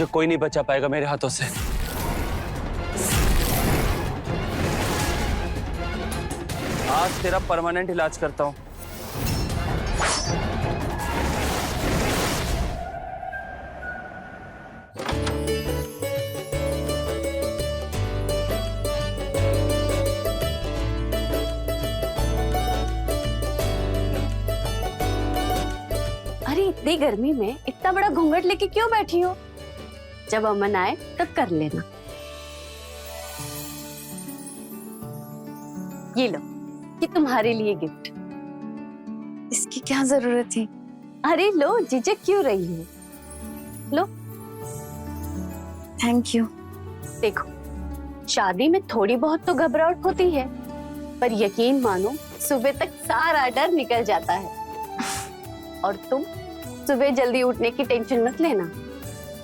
तुझे कोई नहीं बचा पाएगा मेरे हाथों से। आज तेरा परमानेंट इलाज करता हूं। अरे इतनी गर्मी में इतना बड़ा घूंघट लेके क्यों बैठी हो? जब अमन आए तब कर लेना। ये लो, ये तुम्हारे लिए गिफ्ट। इसकी क्या जरूरत थी? अरे लो, झिझक क्यों रही हो? लो। Thank you. देखो, शादी में थोड़ी बहुत तो घबराहट होती है, पर यकीन मानो सुबह तक सारा डर निकल जाता है। और तुम सुबह जल्दी उठने की टेंशन मत लेना,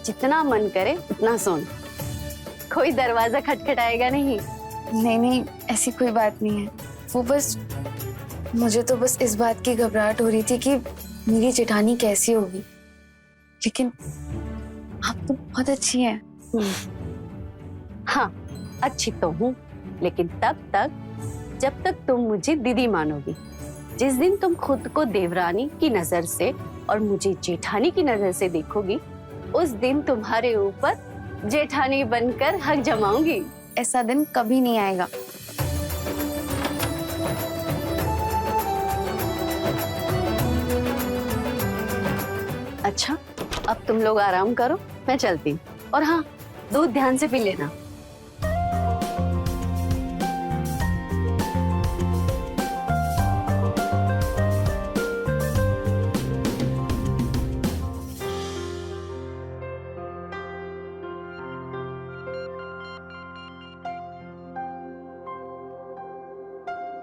जितना मन करे उतना सोना, कोई दरवाजा खटखटाएगा नहीं। नहीं, ऐसी कोई बात नहीं है। वो बस मुझे तो बस इस बात की घबराहट हो रही थी कि मेरी जेठानी कैसी होगी, लेकिन आप तो बहुत अच्छी हैं। हाँ, अच्छी तो हूँ, लेकिन तब तक जब तक तुम मुझे दीदी मानोगी। जिस दिन तुम खुद को देवरानी की नजर से और मुझे जेठानी की नजर से देखोगी, उस दिन तुम्हारे ऊपर जेठानी बनकर हक जमाऊंगी। ऐसा दिन कभी नहीं आएगा। अच्छा, अब तुम लोग आराम करो, मैं चलती हूँ। और हाँ, दूध ध्यान से पी लेना।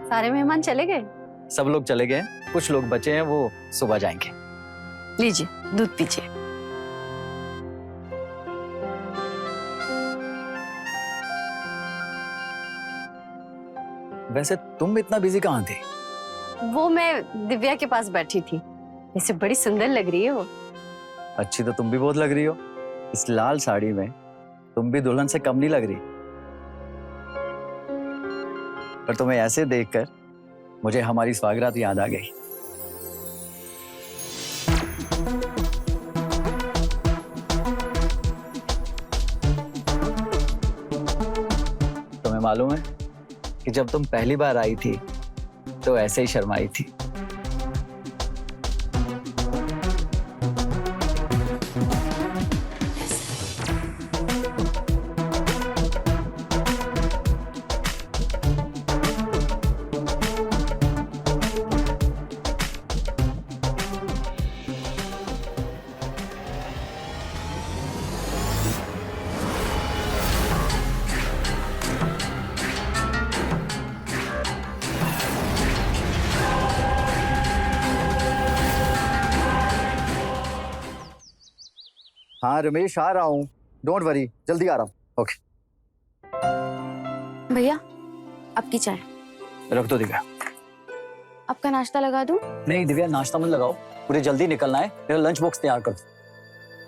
सारे मेहमान चले गए? सब लोग चले गए, कुछ लोग बचे हैं, वो सुबह जाएंगे। लीजिए, दूध पीजिए। वैसे तुम इतना बिजी कहाँ थी? वो मैं दिव्या के पास बैठी थी। वैसे बड़ी सुंदर लग रही है वो। अच्छी तो तुम भी बहुत लग रही हो। इस लाल साड़ी में तुम भी दुल्हन से कम नहीं लग रही। पर तुम्हें ऐसे देखकर मुझे हमारी स्वागरात याद आ गई। तुम्हें मालूम है कि जब तुम पहली बार आई थी तो ऐसे ही शर्माई थी। हाँ रमेश, आ रहा हूँ, डोंट वरी, जल्दी आ रहा हूँ। ओके भैया, आपकी चाय। रख दो दिव्या। आपका नाश्ता लगा दूं? नहीं दिव्या, नाश्ता मत लगाओ, मुझे जल्दी निकलना है। मेरा लंच बॉक्स तैयार कर दो।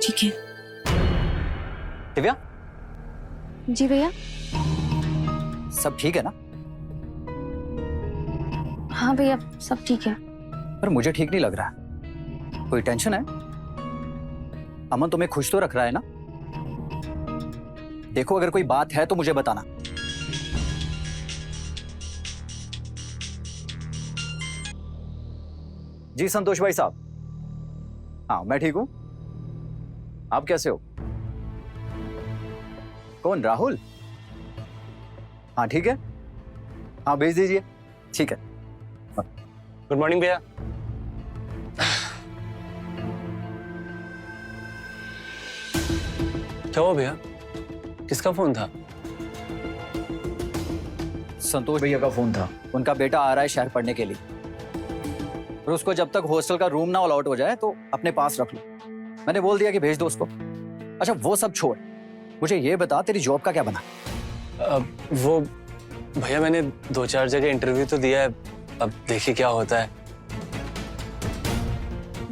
ठीक है। दिव्या। जी भैया। सब ठीक है ना? हाँ भैया, सब ठीक है। पर मुझे ठीक नहीं लग रहा। कोई टेंशन है? अमन तुम्हें खुश तो रख रहा है ना? देखो, अगर कोई बात है तो मुझे बताना। जी संतोष भाई साहब। हाँ मैं ठीक हूं। आप कैसे हो? कौन, राहुल? हाँ ठीक है, हाँ भेज दीजिए। ठीक है। गुड मॉर्निंग भैया। क्या हुआ भैया? किसका फोन था? संतोष भैया का फोन था। उनका बेटा आ रहा है शहर पढ़ने के लिए, और उसको जब तक हॉस्टल का रूम ना अलॉट हो जाए तो अपने पास रख लो। मैंने बोल दिया कि भेज दो उसको। अच्छा वो सब छोड़, मुझे ये बता तेरी जॉब का क्या बना? वो भैया मैंने 2-4 जगह इंटरव्यू तो दिया है, अब देखिए क्या होता है।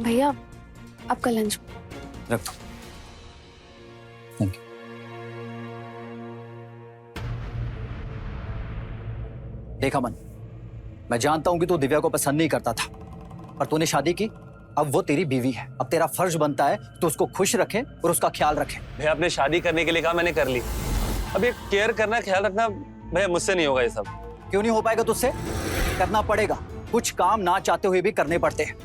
भैया आपका लंच। रख दो। देख अमन, मैं जानता हूं कि तू दिव्या को पसंद नहीं करता था, पर तूने शादी की, अब वो तेरी बीवी है। अब तेरा फर्ज बनता है तो उसको खुश रखे और उसका ख्याल रखे। भैया आपने शादी करने के लिए कहा, मैंने कर ली। अब ये केयर करना, ख्याल रखना भैया मुझसे नहीं होगा ये सब। क्यों नहीं हो पाएगा तुझसे? करना पड़ेगा। कुछ काम ना चाहते हुए भी करने पड़ते हैं।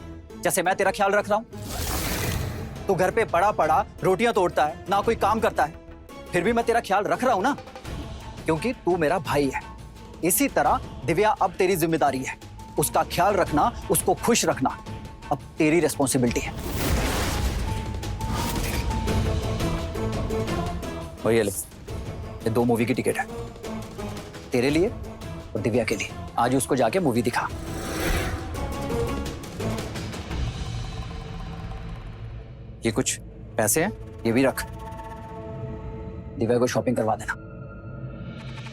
जैसे मैं तेरा ख्याल रख रहा हूं। तू घर पे पड़ा पड़ा रोटियां तोड़ता है, ना कोई काम करता है, फिर भी मैं तेरा ख्याल रख रहा हूं ना, क्योंकि तू मेरा भाई है। इसी तरह दिव्या अब तेरी जिम्मेदारी है। उसका ख्याल रखना, उसको खुश रखना अब तेरी रिस्पॉन्सिबिलिटी है। और ये ले, ये 2 मूवी की टिकट है, तेरे लिए और दिव्या के लिए। आज उसको जाके मूवी दिखा। ये कुछ पैसे हैं, ये भी रख। दिव्या को शॉपिंग करवा देना,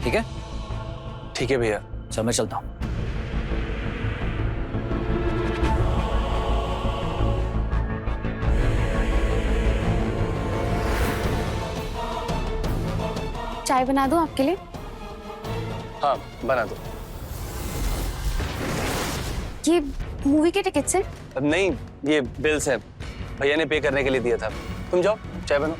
ठीक है? ठीक है भैया। चल मैं चलता हूं। चाय बना दूं आपके लिए? हाँ बना दो। ये मूवी के टिकट्स हैं? नहीं, ये बिल्स है, भैया ने पे करने के लिए दिया था। तुम जाओ चाय बनाओ।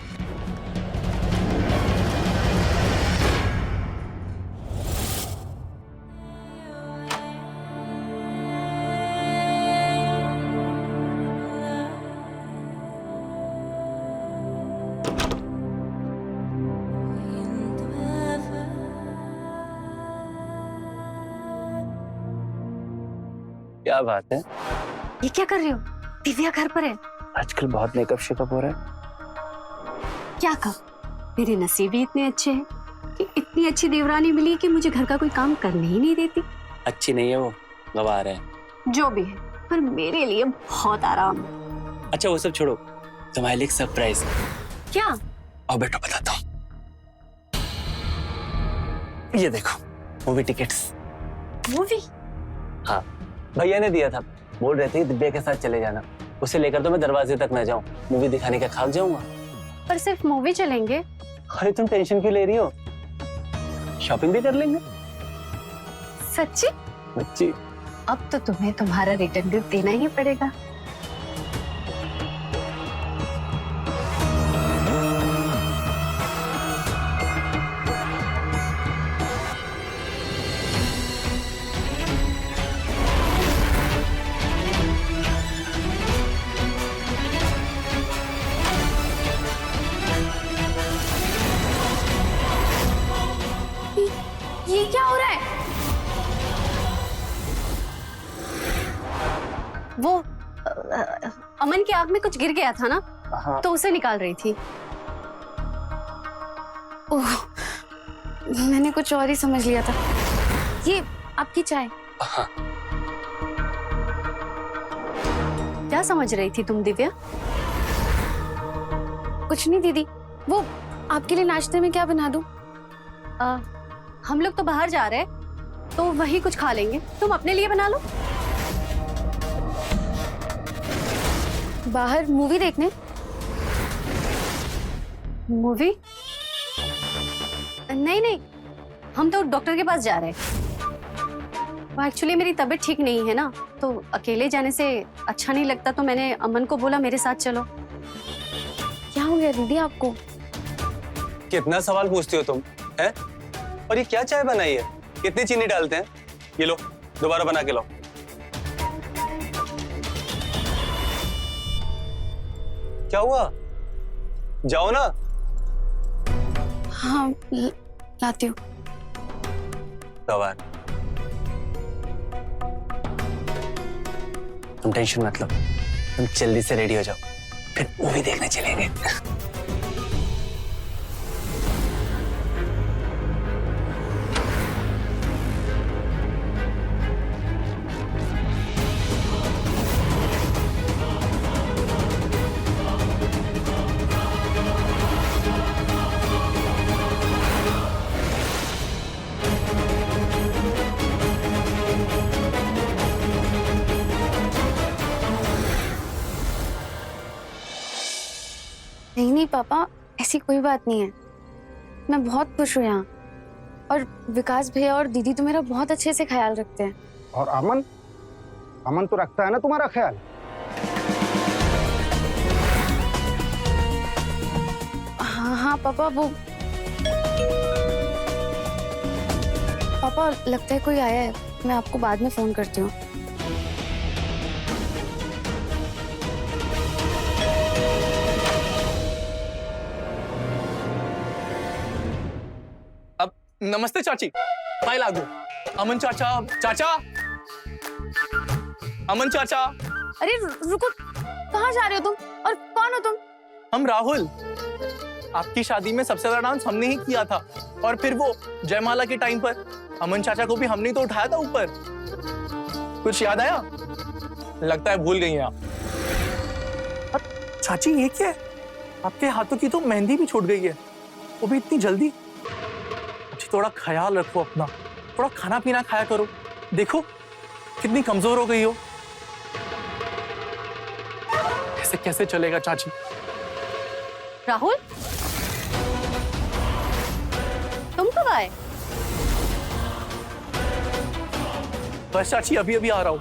क्या बात है? ये क्या कर रहे हो? दिव्या घर पर है। आजकल बहुत मेकअप शेकअप हो रहा है। क्या कहा? मेरे नसीब ही इतने अच्छे हैं कि इतनी अच्छी देवरानी मिली कि मुझे घर का कोई काम करने ही नहीं देती। अच्छी नहीं है वो, गवा रहे हैं। जो भी है, पर मेरे लिए बहुत आराम है। अच्छा वो सब छोड़ो, तुम्हारे लिए एक सरप्राइज। क्या? आओ बेटो बताता हूँ। ये देखो मूवी टिकट्स। मूवी? हाँ भैया ने दिया था, बोल रहे थे दिव्या के साथ चले जाना। उसे लेकर तो मैं दरवाजे तक न जाऊं, मूवी दिखाने का खाक जाऊंगा। पर सिर्फ मूवी चलेंगे? अरे तुम टेंशन क्यों ले रही हो, शॉपिंग भी कर लेंगे। सच्ची? बच्ची अब तो तुम्हें तुम्हारा रिटर्न गिफ्ट देना ही पड़ेगा। ये क्या हो रहा है? वो अमन की आंख में कुछ गिर गया था ना, हाँ। तो उसे निकाल रही थी। ओह, मैंने कुछ और ही समझ लिया था। ये आपकी चाय। हाँ। क्या समझ रही थी तुम दिव्या? कुछ नहीं दीदी, वो आपके लिए नाश्ते में क्या बना दूं? हम लोग तो बाहर जा रहे हैं, तो वही कुछ खा लेंगे। तुम अपने लिए बना लो। बाहर मूवी देखने? मूवी? नहीं नहीं, हम तो डॉक्टर के पास जा रहे हैं। एक्चुअली मेरी तबीयत ठीक नहीं है ना, तो अकेले जाने से अच्छा नहीं लगता, तो मैंने अमन को बोला मेरे साथ चलो। क्या हो गया दीदी आपको? कितना सवाल पूछती हो तुम, हैं? और ये क्या चाय बनाई है? कितनी चीनी डालते हैं? ये लो, दोबारा बना के लो। क्या हुआ? जाओ ना। हाँ लाती हूँ। गवार, तुम टेंशन मत लो, तुम जल्दी से रेडी हो जाओ, फिर मूवी देखने चलेंगे। नहीं नहीं पापा, ऐसी कोई बात नहीं है। मैं बहुत खुश हूँ यहाँ। और विकास भैया और दीदी तो मेरा बहुत अच्छे से ख्याल रखते हैं। और अमन, अमन तो रखता है ना तुम्हारा ख्याल? हाँ हाँ पापा, वो पापा लगता है कोई आया है, मैं आपको बाद में फोन करती हूँ। अब नमस्ते चाची, फाइल आ दो। अमन चाचा, चाचा, अमन चाचा। अरे रुको, कहाँ जा रहे हो तुम और कौन हो तुम? हम राहुल, आपकी शादी में सबसे ज्यादा डांस हमने ही किया था, और फिर वो जयमाला के टाइम पर अमन चाचा को भी हमने तो उठाया था ऊपर। कुछ याद आया? लगता है भूल गई हैं आप। अब चाची ये क्या है? आपके हाथों की तो मेहंदी भी छूट गई है, वो भी इतनी जल्दी। थोड़ा ख्याल रखो अपना, थोड़ा खाना पीना खाया करो, देखो कितनी कमजोर हो गई हो। ऐसे कैसे चलेगा चाची? राहुल, तुम कब आए? बस चाची अभी अभी आ रहा हूं।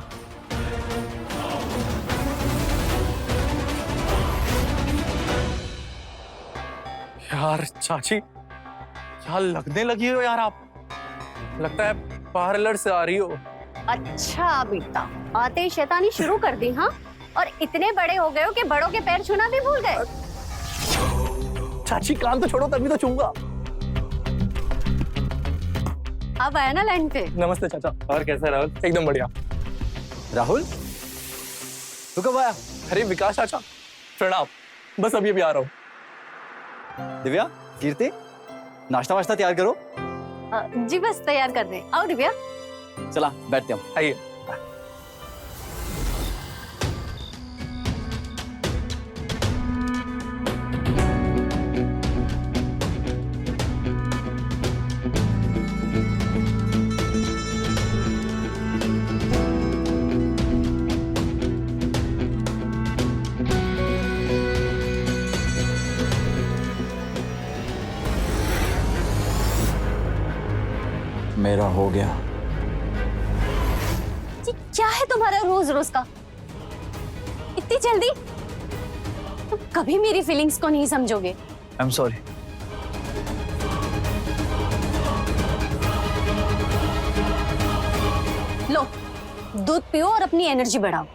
यार चाची, क्या लगने लगी हो यार आप? लगता है पार्लर से आ रही हो। अच्छा बेटा, आते ही शैतानी शुरू कर दी। हाँ, और इतने बड़े हो गए हो कि बड़ों के पैर छूना भी भूल गए। चाची कान तो छोड़ो, तभी तो छूंगा। अब आया ना लाइन पे। नमस्ते चाचा। और कैसा राहुल? एकदम बढ़िया। राहुल, तू कब आया? अरे विकास चाचा, प्रणाम। बस अभी अभी आ रहा हूँ। दिव्या, कीर्ति, नाश्ता वाश्ता तैयार करो। जी बस तैयार कर रहे हैं। आओ दिव्या। चला बैठते हम। आइए। मेरा हो गया। जी क्या है तुम्हारा रोज रोज का? इतनी जल्दी? तुम कभी मेरी फीलिंग्स को नहीं समझोगे। I am sorry. लो, दूध पियो और अपनी एनर्जी बढ़ाओ।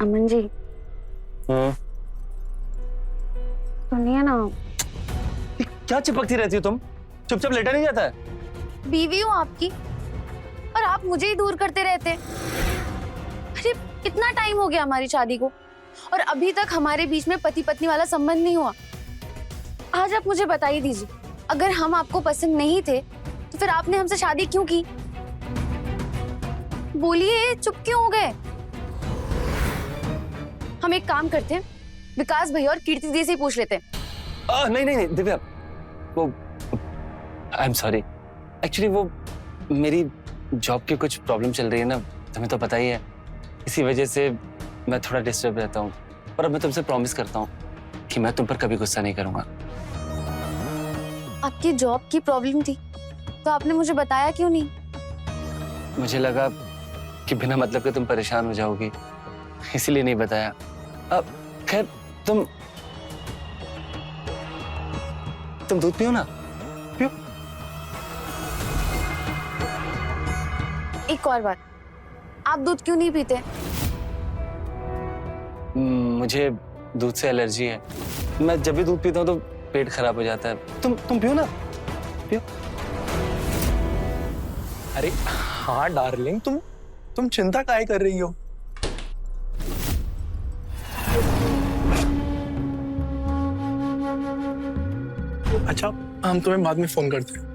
अमन जी, सुनिए ना। क्या चिपकती रहती हो तुम? चुपचाप लेटा नहीं जाता है? बीवी हूँ आपकी और आप मुझे ही दूर करते रहते। अरे कितना टाइम हो गया हमारी शादी को और अभी तक हमारे बीच में पति पत्नी वाला संबंध नहीं हुआ। आज आप मुझे बता ही दीजिए, अगर हम आपको पसंद नहीं थे तो फिर आपने हमसे शादी क्यों की? बोलिए, चुप क्यों हो गए? हम एक काम करते हैं, विकास भैया और कीर्ति दी से ही पूछ लेते हैं। नहीं नहीं नहीं दिव्या, वो आई एम सॉरी। एक्चुअली वो मेरी जॉब की कुछ प्रॉब्लम चल रही है ना, तुम्हें तो पता ही है। इसी वजह से मैं थोड़ा डिस्टर्ब रहता हूँ, पर अब मैं तुमसे प्रॉमिस करता हूँ कि मैं तुम पर कभी गुस्सा नहीं करूंगा। आपकी जॉब की प्रॉब्लम थी तो आपने मुझे बताया क्यों नहीं? मुझे लगा कि बिना मतलब के तुम परेशान हो जाओगी, इसलिए नहीं बताया। अब खैर तुम दूध पियो ना, पियो। एक और बात, आप दूध क्यों नहीं पीते? मुझे दूध से एलर्जी है। मैं जब भी दूध पीता हूँ तो पेट खराब हो जाता है। तुम पियो ना, पियो। अरे हाँ डार्लिंग, तुम चिंता काहे कर रही हो? अच्छा, हम तुम्हें बाद में फोन करते हैं।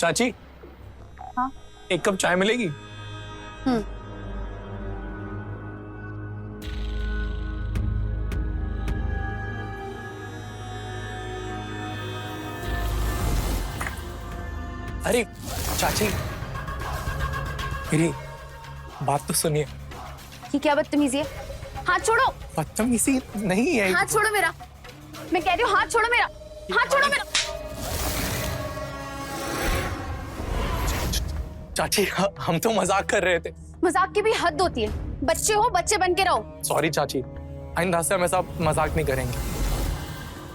चाची, हाँ? एक कप चाय मिलेगी? अरे चाची, मेरी बात तो सुनिए। ये क्या बदतमीजी है? हाथ छोड़ो, बदतमीजी नहीं है। हाथ छोड़ो मेरा। मैं कह रही हूँ हाथ छोड़ो मेरा, हाथ छोड़ो मेरा। चाची, हम तो मजाक कर रहे थे। मजाक की भी हद होती है। बच्चे हो, बच्चे बन के रहो। सॉरी चाची, आइंदा से हम ऐसा मजाक नहीं करेंगे।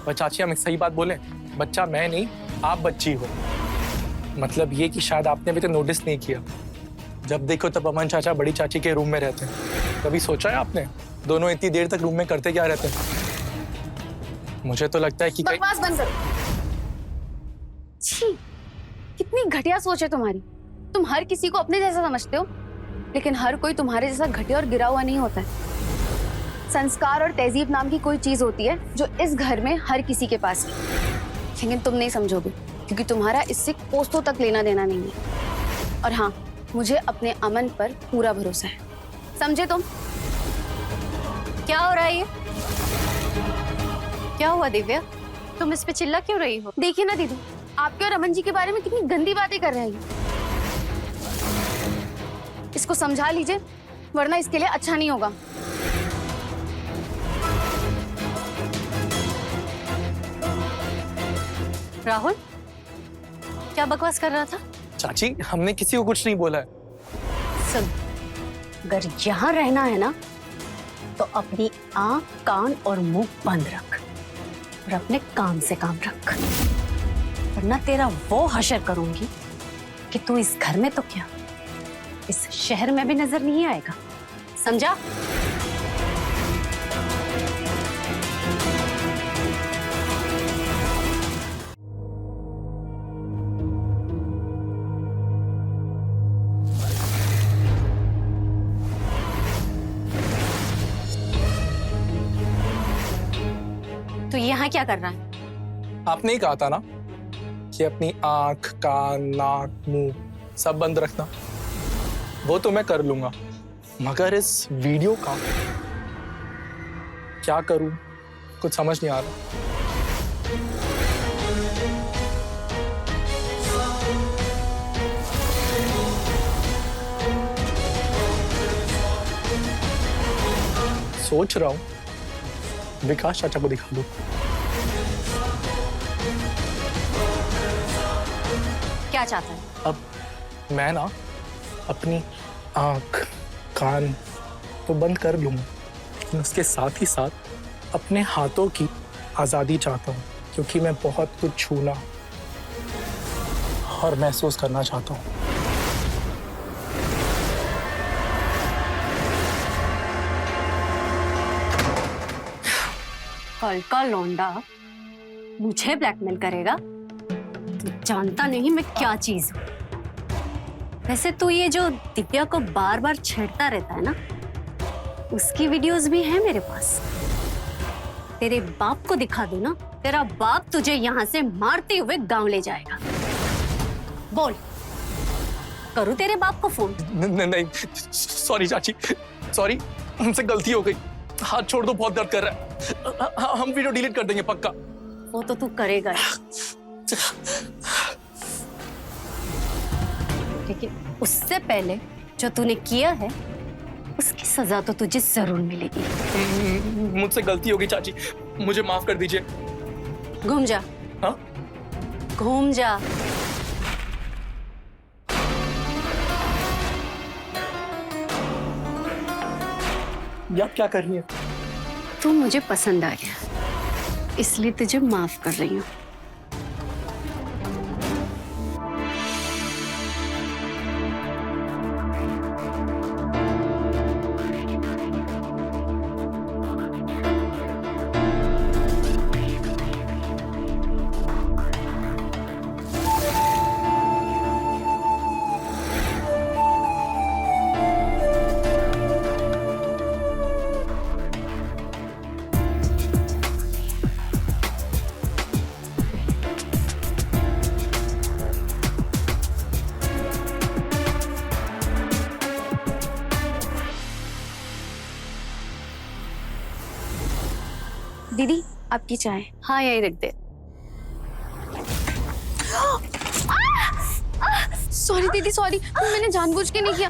पर चाची, हम एक सही बात बोले, बच्चा मैं नहीं, आप बच्ची हो। मतलब ये कि शायद आपने अभी तक नोटिस नहीं किया, जब देखो तब अमन चाचा बड़ी चाची के रूम में रहते हैं। कभी सोचा है आपने दोनों इतनी देर तक रूम में करते क्या रहते हैं? मुझे तो लगता है कि बकवास बंद करो। छी, कितनी घटिया सोच है तुम्हारी। तुम हर किसी को अपने जैसा समझते हो, लेकिन हर कोई तुम्हारे जैसा घटिया और गिरा हुआ नहीं होता है। संस्कार और तहजीब नाम की कोई चीज होती है जो इस घर में हर किसी के पास है, लेकिन तुम नहीं समझोगे क्योंकि तुम्हारा इससे कोसों तक लेना देना नहीं है। और हाँ, मुझे अपने अमन पर पूरा भरोसा है, समझे तुम? क्या हो रहा है ये? क्या हुआ दिव्या, तुम इस पे चिल्ला क्यों रही हो? देखिए ना दीदी, आपके और अमन जी के बारे में कितनी गंदी बातें कर रहे हैं। इसको समझा लीजिए, वरना इसके लिए अच्छा नहीं होगा। राहुल, क्या बकवास कर रहा था? चाची, हमने किसी को कुछ नहीं बोला है। सुन, अगर यहाँ रहना है ना तो अपनी आंख, कान और मुंह बंद रख और अपने काम से काम रख, वरना तेरा वो हशर करूंगी कि तू इस घर में तो क्या, इस शहर में भी नजर नहीं आएगा, समझा? तो यहाँ क्या कर रहा है? आपने ही कहा था ना कि अपनी आंख, कान, नाक, मुंह सब बंद रखना। वो तो मैं कर लूंगा, मगर इस वीडियो का क्या करूं, कुछ समझ नहीं आ रहा। सोच रहा हूं विकास चाचा को दिखा दूं। क्या चाहता है? अब मैं ना अपनी आंख, कान तो बंद कर लूंगा, लेकिन उसके साथ ही साथ अपने हाथों की आज़ादी चाहता हूँ, क्योंकि मैं बहुत कुछ छूना और महसूस करना चाहता हूँ। कल का लौंडा मुझे ब्लैकमेल करेगा? तू जानता नहीं मैं क्या चीज हूँ। वैसे तू ये जो दिव्या को बार बार छेड़ता रहता है ना, उसकी वीडियोस भी है मेरे पास। तेरे बाप को दिखा दूं ना, तेरा बाप तुझे यहाँ से मारते हुए गांव ले जाएगा। बोल, करूँ तेरे बाप को फोन? नहीं, सॉरी चाची, सॉरी, हमसे गलती हो गई। हाथ छोड़ दो, बहुत दर्द कर रहा है। हम वीडियो डिलीट कर देंगे पक्का। वो तो तू करेगा ही। लेकिन उससे पहले जो तूने किया है उसकी सजा तो तुझे जरूर मिलेगी। मुझसे गलती हो गई चाची, मुझे माफ कर दीजिए। घूम जा। हाँ? घूम जा। ये आप क्या कर रही हैं? तू मुझे पसंद आ गया, इसलिए तुझे माफ कर रही हूँ। आपकी चाय। हाँ यही रख दे। सॉरी दीदी, सॉरी, मैंने जानबूझ के नहीं किया।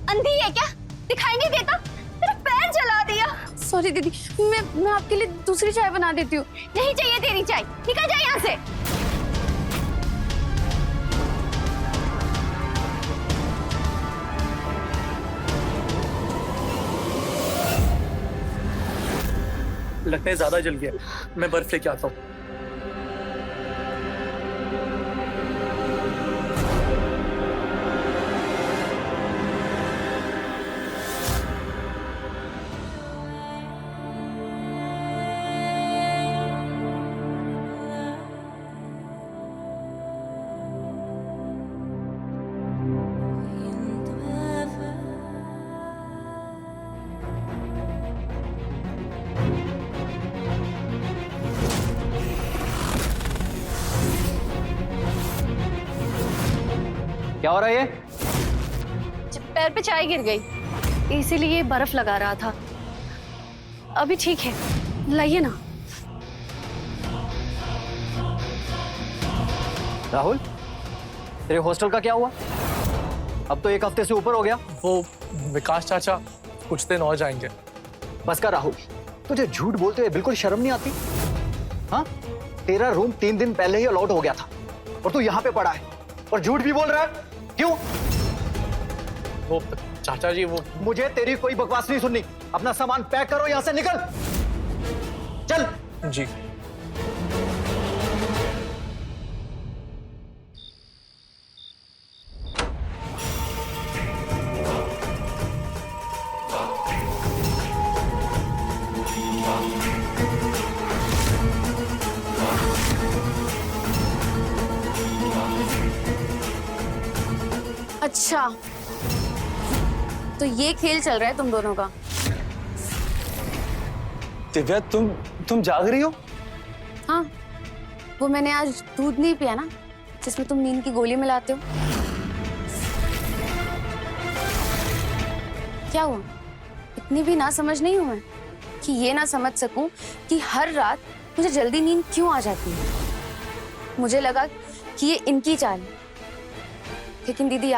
अंधी है क्या? दिखाई नहीं देता? तेरा पैर जला दिया। सॉरी दीदी, मैं आपके लिए दूसरी चाय बना देती हूँ। नहीं चाहिए तेरी चाय, निकल जा यहाँ से। लगता है ज्यादा जल गया, मैं बर्फ लेके आता हूँ। क्या हो रहा है ये? पैर पे चाय गिर गई, इसीलिए बर्फ लगा रहा था। अभी ठीक है, लाइए ना। राहुल, तेरे हॉस्टल का क्या हुआ? अब तो 1 हफ्ते से ऊपर हो गया। वो विकास चाचा कुछ दिन और जाएंगे। बस कर राहुल, तुझे झूठ बोलते हुए बिल्कुल शर्म नहीं आती? हाँ, तेरा रूम 3 दिन पहले ही अलॉट हो गया था और तू यहाँ पे पड़ा है और झूठ भी बोल रहा है। क्यों? वो चाचा जी, वो मुझे तेरी कोई बकवास नहीं सुननी। अपना सामान पैक करो, यहाँ से निकल। चल। जी। अच्छा, तो ये खेल चल रहा है तुम दोनों का। दिव्या, तुम जाग रही हो? हाँ, वो मैंने आज दूध नहीं पिया ना, जिसमें तुम नींद की गोली मिलाते हो। क्या हुआ? इतनी भी ना समझ नहीं हूं मैं कि ये ना समझ सकूं कि हर रात मुझे जल्दी नींद क्यों आ जाती है। मुझे लगा कि ये इनकी चाल है, लेकिन दीदी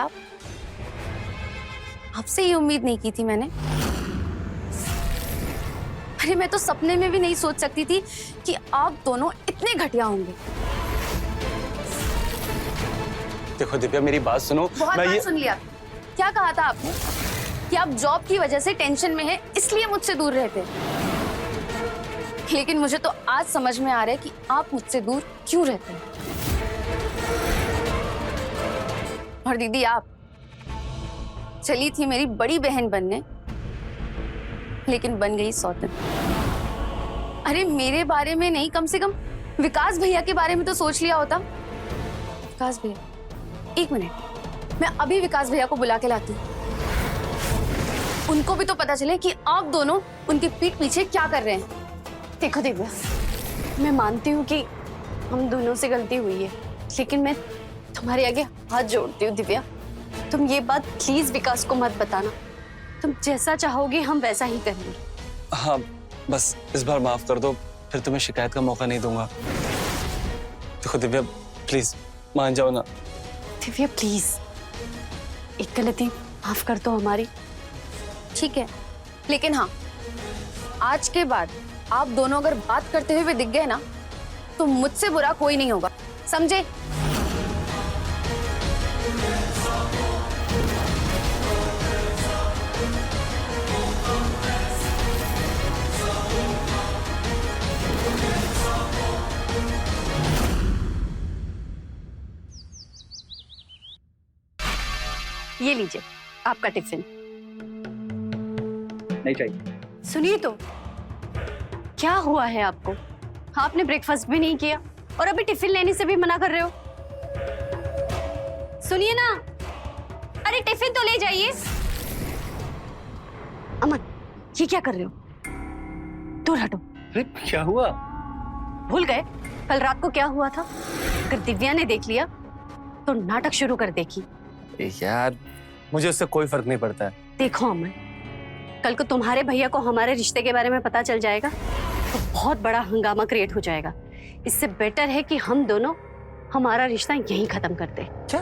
आपसे ये उम्मीद नहीं की थी मैंने। अरे मैं तो सपने में भी नहीं सोच सकती थी कि आप दोनों इतने घटिया होंगे। देखो दिव्या, मेरी बात सुनो। बहुत बात सुन लिया। क्या कहा था आपने? कि आप जॉब की वजह से टेंशन में हैं, इसलिए मुझसे दूर रहते हैं। लेकिन मुझे तो आज समझ में आ रहा है कि आप मुझसे दूर क्यों रहते हैं। और दीदी, आप चली थी मेरी बड़ी बहन बनने, लेकिन बन गई सौतन। अरे मेरे बारे में नहीं, कम से कम विकास भैया के बारे में तो सोच लिया होता। विकास भैया, 1 मिनट, मैं अभी विकास भैया को बुला के लाती हूँ। उनको भी तो पता चले कि आप दोनों उनके पीठ पीछे क्या कर रहे हैं। देखो दिव्या, मैं मानती हूँ कि हम दोनों से गलती हुई है, लेकिन मैं तुम्हारे आगे हाथ जोड़ती हूँ दिव्या। तुम ये बात प्लीज विकास को मत बताना। तुम जैसा चाहोगे हम वैसा ही करेंगे। हाँ, बस इस बार माफ कर दो, फिर तुम्हें शिकायत का मौका नहीं दूंगा। देखो दिव्या, प्लीज मान जाओ ना। दिव्या प्लीज, एक गलती माफ कर दो हमारी। ठीक है, लेकिन हाँ, आज के बाद आप दोनों अगर बात करते हुए दिख गए ना, तो मुझसे बुरा कोई नहीं होगा, समझे? ये लीजिए आपका टिफिन। नहीं चाहिए। सुनिए तो, क्या हुआ है आपको? आपने ब्रेकफास्ट भी नहीं किया और अभी टिफिन लेने से भी मना कर रहे हो। सुनिए ना, अरे टिफिन तो ले जाइए। अमन, ये क्या कर रहे हो? दूर हटो। अरे क्या हुआ? भूल गए कल रात को क्या हुआ था? अगर दिव्या ने देख लिया तो नाटक शुरू कर देगी। यार, मुझे उससे कोई फर्क नहीं पड़ता है। देखो अमन, कल को तुम्हारे भैया को हमारे रिश्ते के बारे में पता चल जाएगा तो बहुत बड़ा हंगामा क्रिएट हो जाएगा। इससे बेटर है कि हम दोनों हमारा रिश्ता यहीं खत्म कर दे। क्या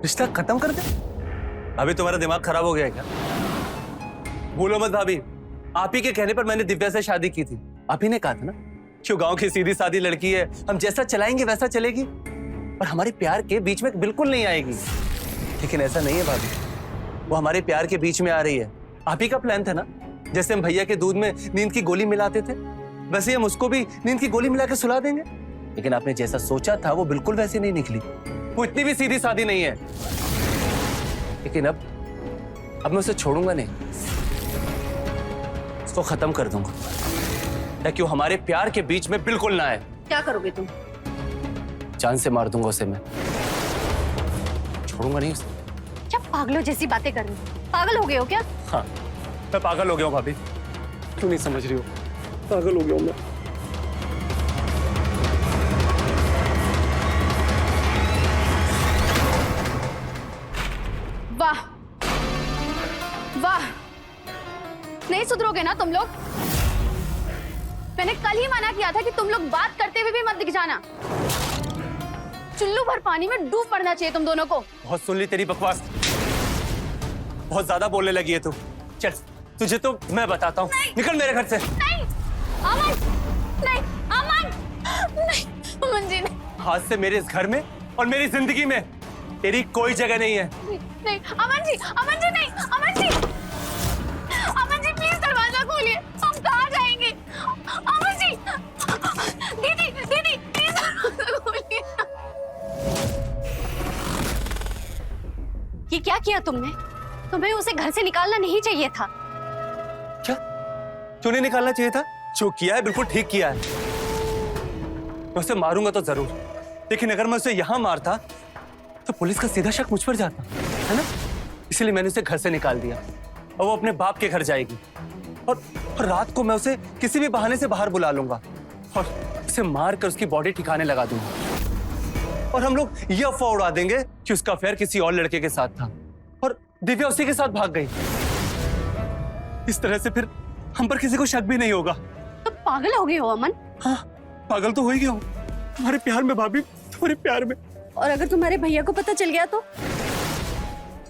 रिश्ता खत्म कर दे? अभी तुम्हारा दिमाग खराब हो गया है क्या? भूलो मत भाभी, आप ही के कहने पर मैंने दिव्या से शादी की थी। आप ही ने कहा था ना, क्यों गांव की सीधी सादी लड़की है, हम जैसा चलाएंगे वैसा चलेगी और हमारे प्यार के बीच में बिल्कुल नहीं आएगी। लेकिन ऐसा नहीं है भाभी, वो हमारे प्यार के बीच में आ रही है। आप ही का प्लान था ना, जैसे हम भैया के दूध में नींद की गोली मिलाते थे वैसे हम उसको भी नींद की गोली मिला के सुला देंगे। लेकिन आपने जैसा सोचा था वो बिल्कुल वैसे नहीं निकली, वो इतनी भी सीधी सादी नहीं है। लेकिन अब मैं उसे छोड़ूंगा नहीं, उसको खत्म कर दूंगा ताकि वो हमारे प्यार के बीच में बिल्कुल ना आए। क्या करोगे तुम? जान से मार दूंगा उसे मैं, छोड़ूंगा नहीं उसे। क्या पागलों जैसी बातें कर रहे हो? पागल हो गए हो क्या? हाँ, मैं पागल हो गया हूँ भाभी, क्यों नहीं समझ रही हो? पागल हो गया हूँ मैं। वाह वाह, नहीं सुधरोगे ना तुम लोग? मैंने कल ही मना किया था कि तुम लोग बात करते हुए भी मत दिख जाना। चुल्लू भर पानी में डूब पड़ना चाहिए तुम दोनों को। बहुत सुन ली तेरी बकवास, बहुत ज्यादा बोलने लगी है तू। चल तुझे तो मैं बताता हूँ, निकल मेरे घर से। नहीं अमन, नहीं अमन, नहीं अमन जी, नहीं आज से मेरे इस घर में और मेरी जिंदगी में तेरी कोई जगह नहीं है। नहीं अमन जी, अमन जी, नहीं अमन जी, अमन जी प्लीज दरवाजा खोलिए, हम कहाँ जाएंगे? अमन जी, दीदी दीदी प्लीज दरवाजा खोलिए। ये क्या किया तुमने? तुम्हें उसे घर से निकालना नहीं चाहिए था। क्या? क्यों नहीं निकालना चाहिए था? जो किया है बिल्कुल ठीक किया है। मैं उसे मारूंगा तो जरूर, लेकिन अगर मैं उसे यहां मारता तो पुलिस का सीधा शक मुझ पर जाता है ना। इसलिए मैंने उसे घर से निकाल दिया और वो अपने बाप के घर जाएगी और रात को मैं उसे किसी भी बहाने से बाहर बुला लूंगा और उसे मार कर उसकी बॉडी ठिकाने लगा दूंगा और हम लोग ये अफवाह उड़ा देंगे कि उसका अफेयर किसी और लड़के के साथ था और दिव्या उसी के साथ भाग गई। इस तरह से फिर हम पर किसी को शक भी नहीं होगा। तुम पागल हो गए हो अमन। हाँ, पागल तो हो ही गया हूँ तुम्हारे प्यार में भाभी, तुम्हारे प्यार में। और अगर तुम्हारे भैया को पता चल गया तो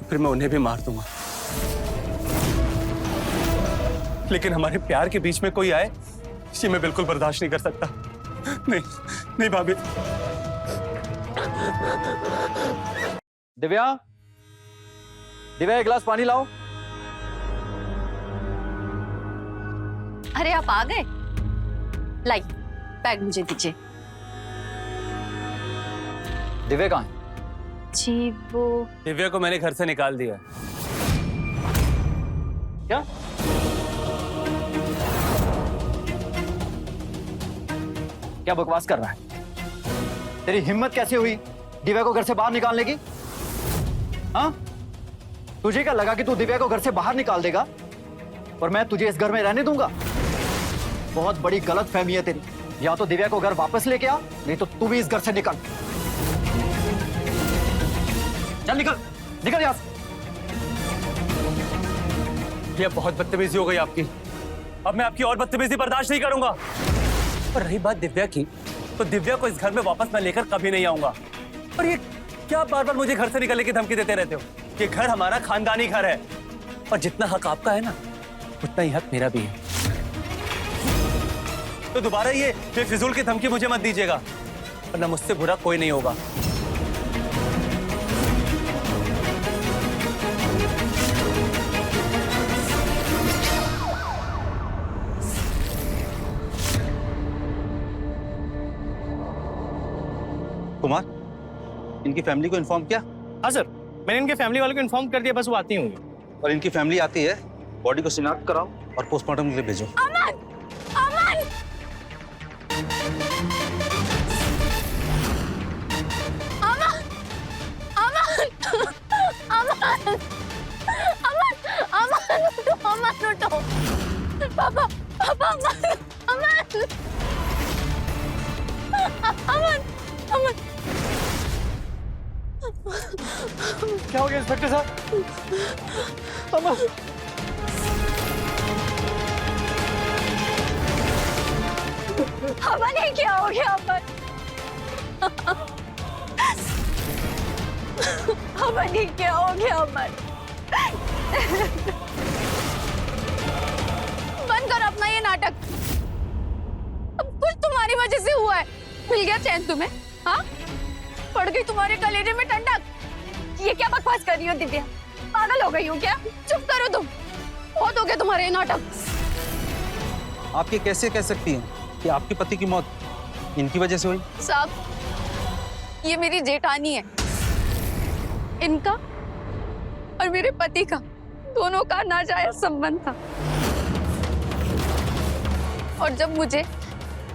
फिर मैं उन्हें भी मार दूंगा। लेकिन हमारे प्यार के बीच में कोई आए ये मैं बिल्कुल बर्दाश्त नहीं कर सकता। नहीं नहीं भाभी। दिव्या, दिव्या एक गिलास पानी लाओ। अरे आप आ गए? लाई बैग मुझे दीजिए। दिव्या कहाँ है? जी वो दिव्या को मैंने घर से निकाल दिया। क्या? क्या बकवास कर रहा है? तेरी हिम्मत कैसे हुई दिव्या को घर से बाहर निकालने की? हाँ, तुझे क्या लगा कि तू दिव्या को घर से बाहर निकाल देगा और मैं तुझे इस घर में रहने दूंगा? बहुत बड़ी गलत फहमी है तेरी। या तो दिव्या को घर वापस लेके आ, नहीं तो तू भी इस घर से निकल। चल निकल, निकल यहां से। ये बहुत बदतमीजी हो गई आपकी, अब मैं आपकी और बदतमीजी बर्दाश्त नहीं करूंगा। और रही बात दिव्या की, तो दिव्या को इस घर में वापस मैं लेकर कभी नहीं आऊंगा। और ये क्या बार बार मुझे घर से निकलने की धमकी देते रहते हो? ये घर हमारा खानदानी घर है और जितना हक आपका है ना उतना ही हक मेरा भी है। तो दोबारा ये बेफिजूल की धमकी मुझे मत दीजिएगा, वरना मुझसे बुरा कोई नहीं होगा। कुमार, इनकी फैमिली को इन्फॉर्म किया? हाँ सर, मैंने इनके फैमिली वालों को इन्फॉर्म कर दिया, बस वो आती होंगी। और इनकी फैमिली आती है, बॉडी को शिनाख्त कराओ और पोस्टमार्टम के लिए भेजो। अमन, अमन, अमन, अमन, अमन, अमन, उठो, अमन उठो। पापा, पापा, अमन, अमन, अमन। क्या हो गया इंस्पेक्टर साहब? अमन, अमन ये क्या हो गया अमन? अमन ये क्या हो गया अमन? बंद कर अपना ये नाटक। अब कुछ तुम्हारी वजह से हुआ है। मिल गया चैन तुम्हें? हाँ, पड़ गई तुम्हारे कलेजे में ठंडक। ये क्या बकवास कर रही हो दिव्या? पागल हो गई हो क्या? चुप करो तुम, बहुत हो गया तुम्हारे ये नाटक। आप ये कैसे कह सकती हैं कि आपके पति की मौत इनकी वजह से हुई? साहब, ये मेरी जेठानी है। इनका और मेरे पति का दोनों का नाजायज संबंध था, और जब मुझे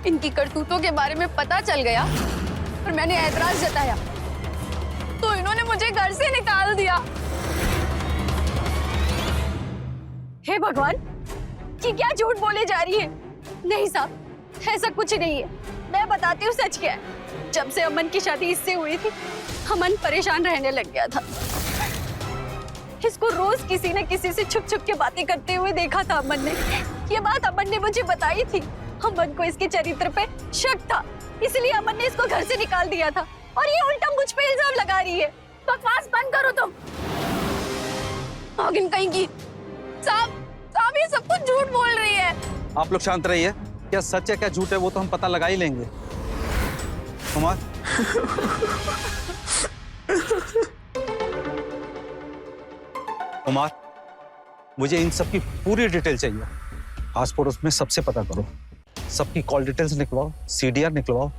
इनकी करतूतों के बारे में पता चल गया और मैंने ऐतराज जताया तो इन्होंने मुझे घर से निकाल दिया। हे भगवान, ये क्या झूठ बोले जा रही है? नहीं साहब, ऐसा कुछ नहीं है। मैं बताती हूँ सच क्या है। जब से अमन की शादी इससे हुई थी, अमन परेशान रहने लग गया था। इसको रोज किसी न किसी से छुप छुप के बातें करते हुए देखा था अमन ने। ये बात अमन ने मुझे बताई थी। अमन को इसके चरित्र पे शक था, इसलिए अमन ने इसको घर से निकाल दिया था, और ये उल्टा मुझ पे इल्जाम लगा रही है। बकवास बंद करो तुम। आगिन कहीं की। साहब ये सब कुछ झूठ बोल रही है। आप लोग शांत रहिए। क्या सच है क्या झूठ है वो तो हम पता लगा ही लेंगे। कुमार, कुमार, मुझे इन सब की पूरी डिटेल चाहिए। आस पड़ोस में सबसे पता करो, सबकी कॉल डिटेल्स निकलवाओ, सीडीआर निकलवाओ।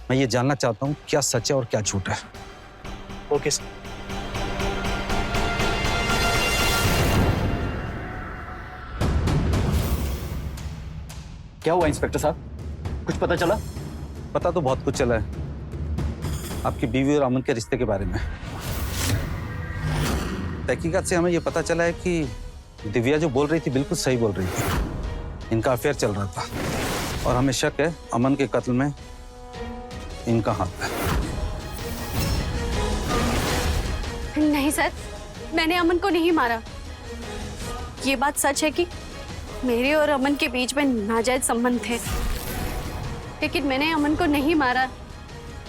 मैं ये जानना चाहता हूँ क्या सच है और क्या झूठ है। Okay sir. क्या हुआ इंस्पेक्टर साहब, कुछ पता चला? पता तो बहुत कुछ चला है आपकी बीवी और अमन के रिश्ते के बारे में। तहकीकात से हमें ये पता चला है कि दिव्या जो बोल रही थी बिल्कुल सही बोल रही थी। इनका अफेयर चल रहा था और हमें शक है अमन के कत्ल में इनका हाथ है। नहीं सर, मैंने अमन को नहीं मारा। ये बात सच है कि मेरे और अमन के बीच में नाजायज संबंध थे, लेकिन मैंने अमन को नहीं मारा।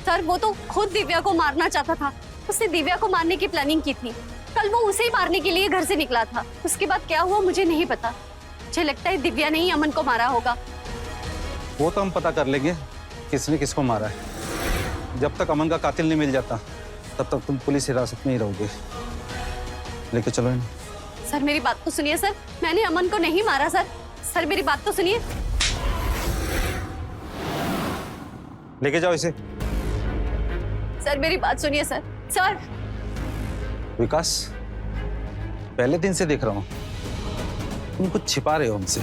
सर, वो तो खुद दिव्या को मारना चाहता था। उसने दिव्या को मारने की प्लानिंग की थी। कल वो उसे ही मारने के लिए घर से निकला था। उसके बाद क्या हुआ मुझे नहीं पता। मुझे लगता है दिव्या ने ही अमन को मारा होगा। वो तो हम पता कर लेंगे किसने किसको मारा है। जब तक अमन का कातिल नहीं मिल जाता तब तक तुम पुलिस हिरासत में ही रहोगे। लेके चलो इन्हें। सर मेरी बात तो सुनिए सर, मैंने अमन को नहीं मारा सर। सर मेरी बात तो सुनिए। लेके जाओ इसे। सर मेरी बात सुनिए सर। सर विकास, पहले दिन से देख रहा हूं तुम कुछ छिपा रहे हो हमसे।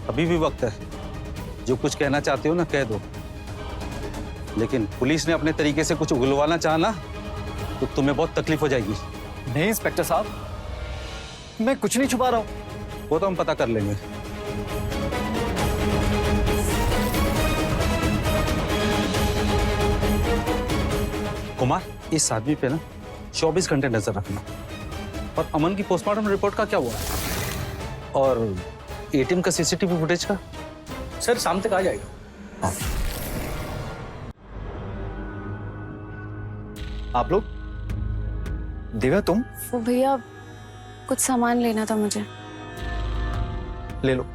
अभी भी वक्त है, जो कुछ कहना चाहते हो ना कह दो। लेकिन पुलिस ने अपने तरीके से कुछ उगलवाना चाहा ना तो तुम्हें बहुत तकलीफ हो जाएगी। नहीं इंस्पेक्टर साहब, मैं कुछ नहीं छुपा रहा हूँ। वो तो हम पता कर लेंगे। कुमार, इस आदमी पे ना 24 घंटे नजर रखना। और अमन की पोस्टमार्टम रिपोर्ट का क्या हुआ? और एटीएम का सीसीटीवी फुटेज का? सर शाम तक आ जाएगा। आप लोग? दिव्या तुम? वो भैया कुछ सामान लेना था मुझे। ले लो।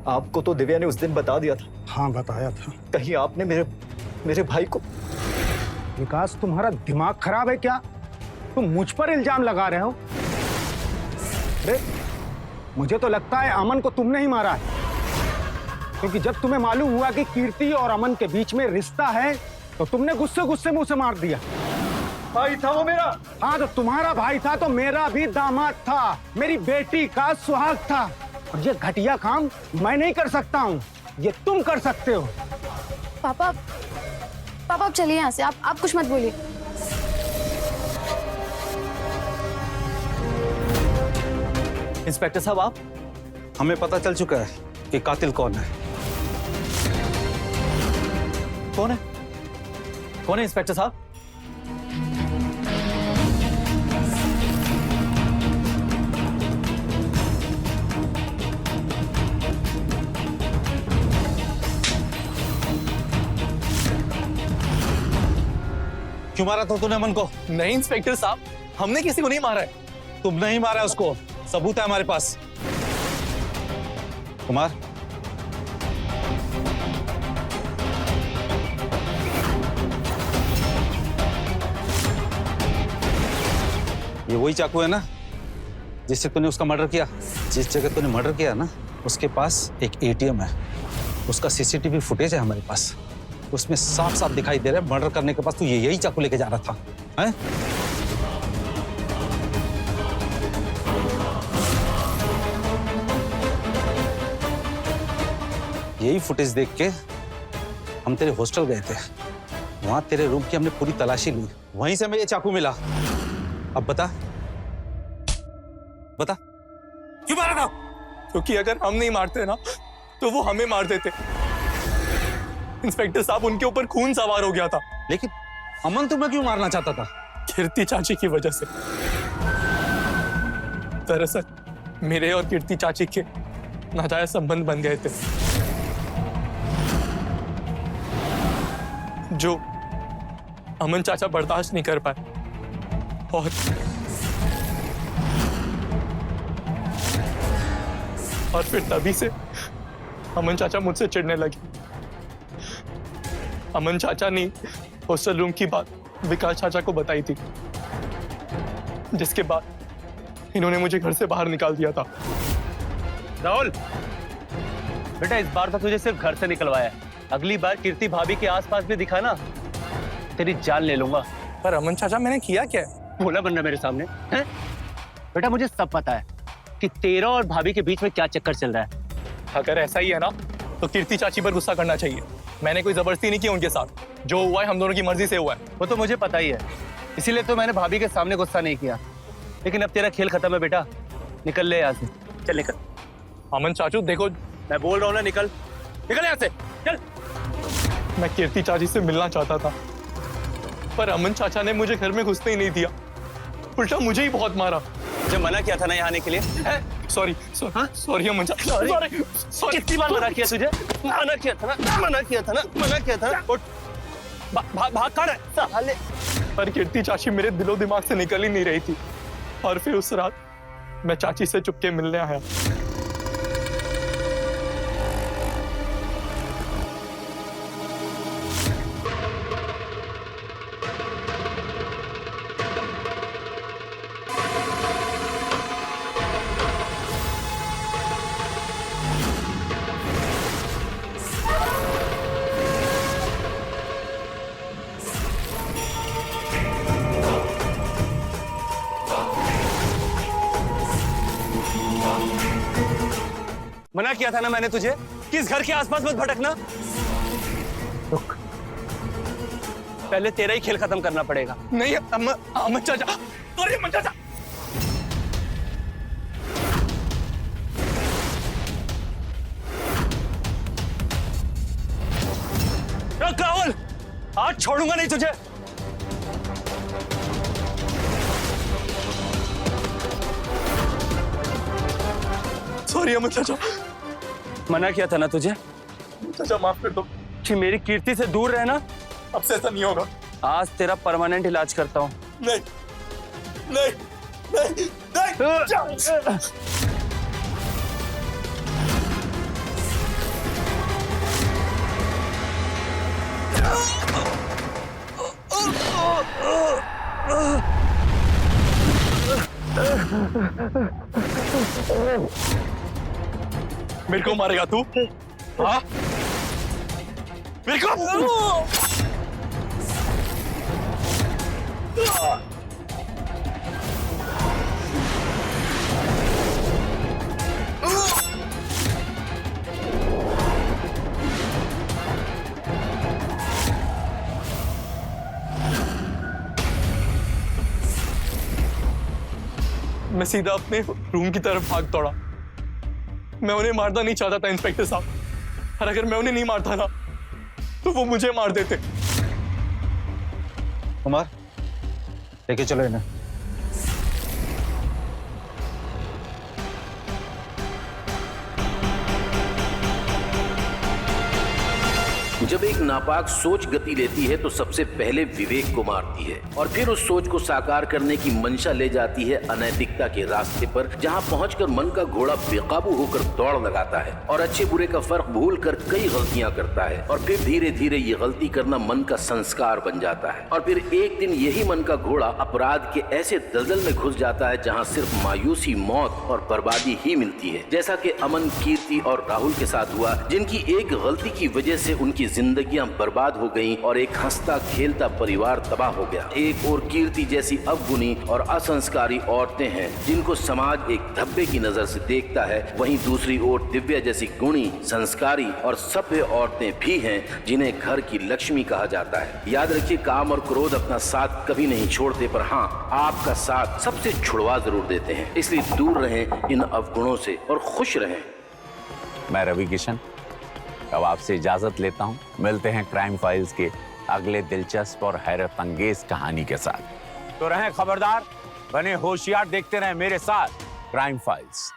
आपको तो दिव्या ने उस दिन बता दिया था। हाँ, बताया था। कहीं आपने मेरे भाई को? विकास, तुम्हारा दिमाग खराब है क्या? तुम मुझ पर इल्जाम लगा रहे हो। अरे, मुझे तो लगता है अमन को तुमने ही मारा है, क्योंकि जब तुम्हें मालूम हुआ कि कीर्ति और अमन के बीच में रिश्ता है तो तुमने गुस्से गुस्से में उसे मार दिया। भाई था वो मेरा। हाँ, तो तुम्हारा भाई था तो मेरा भी दामाद था, मेरी बेटी का सुहाग था। और ये घटिया काम मैं नहीं कर सकता हूँ, ये तुम कर सकते हो। पापा आप चलिए यहाँ से। आप कुछ मत बोलिए। इंस्पेक्टर साहब, आप? हमें पता चल चुका है कि कातिल कौन है। कौन है? कौन है इंस्पेक्टर साहब? क्यों मारा था तूने अमन को? नहीं इंस्पेक्टर साहब, हमने किसी को नहीं मारा है। तुम नहीं मारा उसको, सबूत है हमारे पास। कुमार, ये वही चाकू है ना जिससे तूने उसका मर्डर किया? जिस जगह तूने मर्डर किया ना, उसके पास एक एटीएम है, उसका सीसीटीवी फुटेज है हमारे पास। उसमें साफ साफ दिखाई दे रहा है मर्डर करने के पास तू यही चाकू लेके जा रहा था, हैं? यही फुटेज देख के हम तेरे हॉस्टल गए थे, वहां तेरे रूम की हमने पूरी तलाशी ली, वहीं से हमें ये चाकू मिला। अब बता बता क्यों मारा था? क्योंकि अगर हम नहीं मारते ना तो वो हमें मार देते। इंस्पेक्टर साहब, उनके ऊपर खून सवार हो गया था। लेकिन अमन तुम्हें क्यों मारना चाहता था? कीर्ति चाची की वजह से। दरअसल मेरे और कीर्ति चाची के नाजायज संबंध बन गए थे, जो अमन चाचा बर्दाश्त नहीं कर पाए। और फिर तभी से अमन चाचा मुझसे चिढ़ने लगे। अमन चाचा ने हॉस्टल रूम की बात विकास चाचा को बताई थी, जिसके बाद इन्होंने मुझे घर से बाहर निकाल दिया था। राहुल बेटा, इस बार तो तुझे सिर्फ घर से निकलवाया है, अगली बार कीर्ति भाभी के आसपास भी दिखा ना, तेरी जान ले लूंगा। पर अमन चाचा, मैंने किया क्या है? बोला बनना मेरे सामने है? बेटा मुझे सब पता है कि तेरा और भाभी के बीच में क्या चक्कर चल रहा है। अगर ऐसा ही है ना तो कीर्ति चाची पर गुस्सा करना चाहिए। मैंने कोई जबरदस्ती नहीं की उनके साथ, जो हुआ है हम दोनों की मर्जी से हुआ है। वो तो मुझे पता ही है, इसीलिए तो मैंने भाभी के सामने गुस्सा नहीं किया। लेकिन अब तेरा खेल खत्म है बेटा, निकल ले यहाँ से, चल निकल। अमन चाचू देखो, मैं बोल रहा हूँ ना, निकल निकल यहाँ से, चल। मैं कीर्ति चाची से मिलना चाहता था, पर अमन चाचा ने मुझे घर में घुसने ही नहीं दिया, उल्टा मुझे ही बहुत मारा। जब मना किया था ना यहाँ आने के लिए। सॉरी सॉरी अमन चाचा, सॉरी। कितनी बार मना किया तुझे? मना किया था ना, मना किया था ना, मना किया था ना। भाग कर साले। पर कीर्ति चाची मेरे दिलो दिमाग से निकल ही नहीं रही थी, और फिर उस रात मैं चाची से चुपके मिलने आया। मना किया था ना मैंने तुझे कि इस घर के आसपास मत भटकना। रुक, पहले तेरा ही खेल खत्म करना पड़ेगा। नहीं अमन चाचा, सॉरी अमन चाचा। रुक राहुल, आज छोड़ूंगा नहीं तुझे। सॉरी अमन चाचा। मना किया था ना तुझे चाचा, माफ कर दो कि मेरी कीर्ति से दूर रहना। अब से ऐसा नहीं होगा। आज तेरा परमानेंट इलाज करता हूँ। नहीं नहीं नहीं नहीं। मेरे को मारेगा तू? हाँ, मेरे को? मैं सीधा अपने रूम की तरफ भाग दौड़ा। मैं उन्हें मारना नहीं चाहता था इंस्पेक्टर साहब, और अगर मैं उन्हें नहीं मारता ना तो वो मुझे मार देते। कुमार, लेके चलो इन्हें। जब एक नापाक सोच गति लेती है तो सबसे पहले विवेक को मारती है और फिर उस सोच को साकार करने की मंशा ले जाती है अनैतिकता के रास्ते पर, जहां पहुंचकर मन का घोड़ा बेकाबू होकर दौड़ लगाता है और अच्छे बुरे का फर्क भूल कर कई गलतियां करता है और फिर धीरे धीरे ये गलती करना मन का संस्कार बन जाता है और फिर एक दिन यही मन का घोड़ा अपराध के ऐसे दलदल में घुस जाता है जहां सिर्फ मायूसी, मौत और बर्बादी ही मिलती है, जैसा कि अमन, कीर्ति और राहुल के साथ हुआ, जिनकी एक गलती की वजह से उनकी जिंदगियां बर्बाद हो गईं और एक हंसता खेलता परिवार तबाह हो गया। एक और कीर्ति जैसी अवगुणी और असंस्कारी औरतें हैं जिनको समाज एक धब्बे की नजर से देखता है, वहीं दूसरी ओर दिव्या जैसी गुणी, संस्कारी और सभ्य औरतें भी हैं जिन्हें घर की लक्ष्मी कहा जाता है। याद रखिए, काम और क्रोध अपना साथ कभी नहीं छोड़ते, पर हाँ, आपका साथ सबसे छुड़वा जरूर देते हैं। इसलिए दूर रहें इन अवगुणों से और खुश रहें। मैं रवि किशन अब आपसे इजाजत लेता हूं। मिलते हैं क्राइम फाइल्स के अगले दिलचस्प और हैरत अंगेज कहानी के साथ। तो रहें खबरदार, बने होशियार, देखते रहें मेरे साथ क्राइम फाइल्स।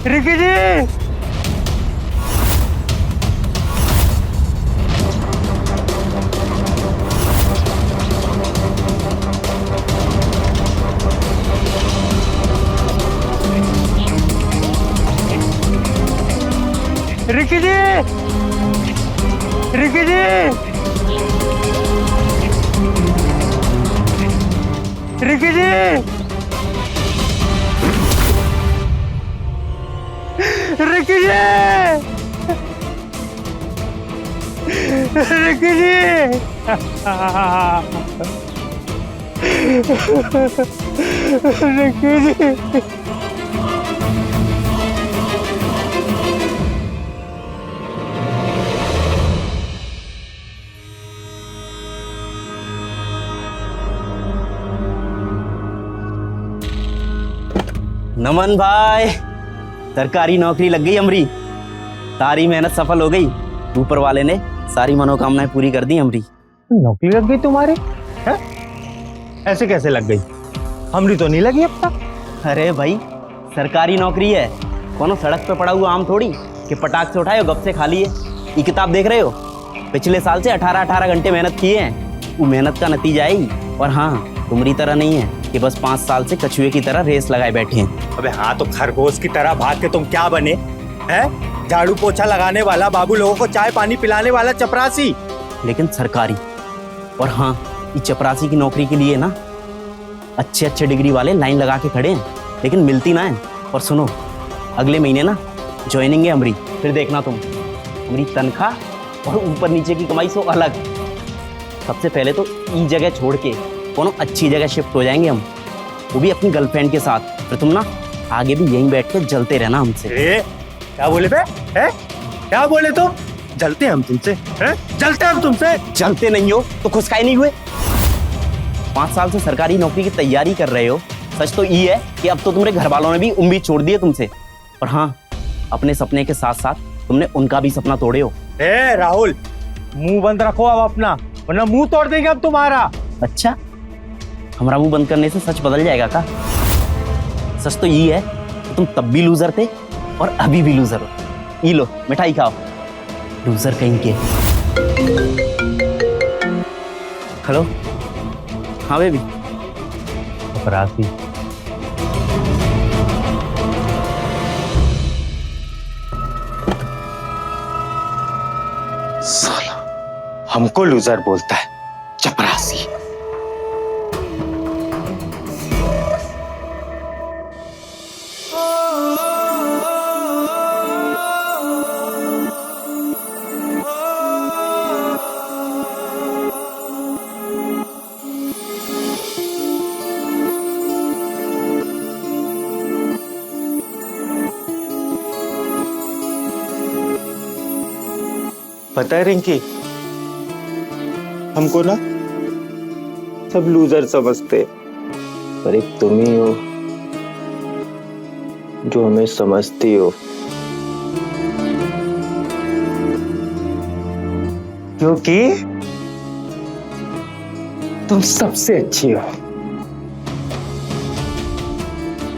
रिकी जी, रिकी जी, रिकी जी, रिकी जी, रिकी जी, रिकी जी, रिकी जी। नमन भाई, सरकारी नौकरी लग गई अमरी। सारी मेहनत सफल हो गई। ऊपर वाले ने सारी मनोकामनाएं पूरी कर दी अमरी। नौकरी लग गई तुम्हारी? है? ऐसे कैसे लग गई? हमरी तो नहीं लगी अब तक। अरे भाई, सरकारी नौकरी है, कोनो सड़क पे पड़ा हुआ आम थोड़ी कि पटाख से उठाए हो गप से खा लिए। ये किताब देख रहे हो, पिछले साल से 18-18 घंटे मेहनत किए हैं। वो मेहनत का नतीजा आई। और हाँ, तुम्हारी तरह नहीं है कि बस 5 साल से कछुए की तरह रेस लगाए बैठे हैं। अबे हाँ, तो खरगोश की तरह भाग के तुम क्या बने हैं? झाड़ू पोछा लगाने वाला, बाबू लोगों को चाय पानी पिलाने वाला चपरासी। लेकिन सरकारी। और हाँ, ये चपरासी की नौकरी के लिए ना अच्छे डिग्री वाले लाइन लगा के खड़े हैं, लेकिन मिलती ना है। और सुनो, अगले महीने ना ज्वाइनिंग है अमरी, फिर देखना तुम। अमरी तनख्वाह और ऊपर नीचे की कमाई सो अलग। सबसे पहले तो ई जगह छोड़ के कोनो अच्छी जगह शिफ्ट हो जाएंगे हम, वो भी अपनी गर्लफ्रेंड के साथ। फिर तुम ना आगे भी यहीं बैठ के जलते रहना हमसे। क्या बोले बे? क्या बोले तुम? जलते हम तुमसे? जलते हम तुमसे? जलते नहीं हो तो खुश काहे नहीं हुए? 5 साल से सरकारी नौकरी की तैयारी कर रहे हो। सच तो ये है कि अब तो तुम्हारे घर वालों ने भी उम्मीद छोड़ दी है तुमसे। और हाँ, अपने सपने के साथ साथ तुमने उनका भी सपना तोड़े हो। राहुल, मुंह बंद रखो अब अपना, वरना मुंह तोड़ देंगे अब तुम्हारा। अच्छा, हमारा मुंह बंद करने से सच बदल जाएगा का? सच तो ये है कि तुम तब भी लूजर थे और अभी भी लूजर हो। ये लो मिठाई खाओ, लूजर कहीं के। हेलो, हाँ बेबी। चपरासी। साला हमको लूजर बोलता है, चपरासी। पता है रिंकी, हमको ना सब लूजर समझते, पर एक तुम ही हो जो हमें समझती हो। तुम सबसे अच्छी हो,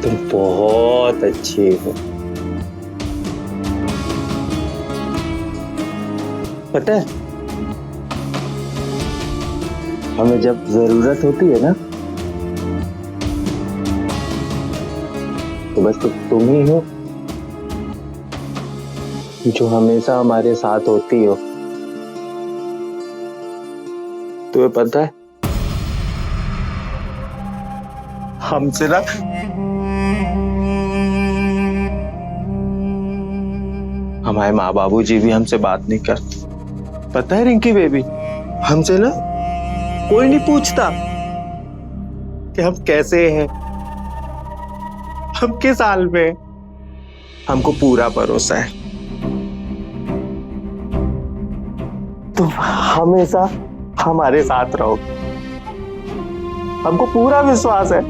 तुम बहुत अच्छी हो। पता है, हमें जब जरूरत होती है ना, तो बस तुम ही हो जो हमेशा हमारे साथ होती हो। तुम्हें पता है, हमसे ना हमारे माँ बाबू जी भी हमसे बात नहीं करते। पता है रिंकी बेबी, हमसे ना कोई नहीं पूछता कि हम कैसे हैं, हम किस हाल में हैं। हमको पूरा भरोसा है, तुम हमेशा हमारे साथ रहो, हमको पूरा विश्वास है।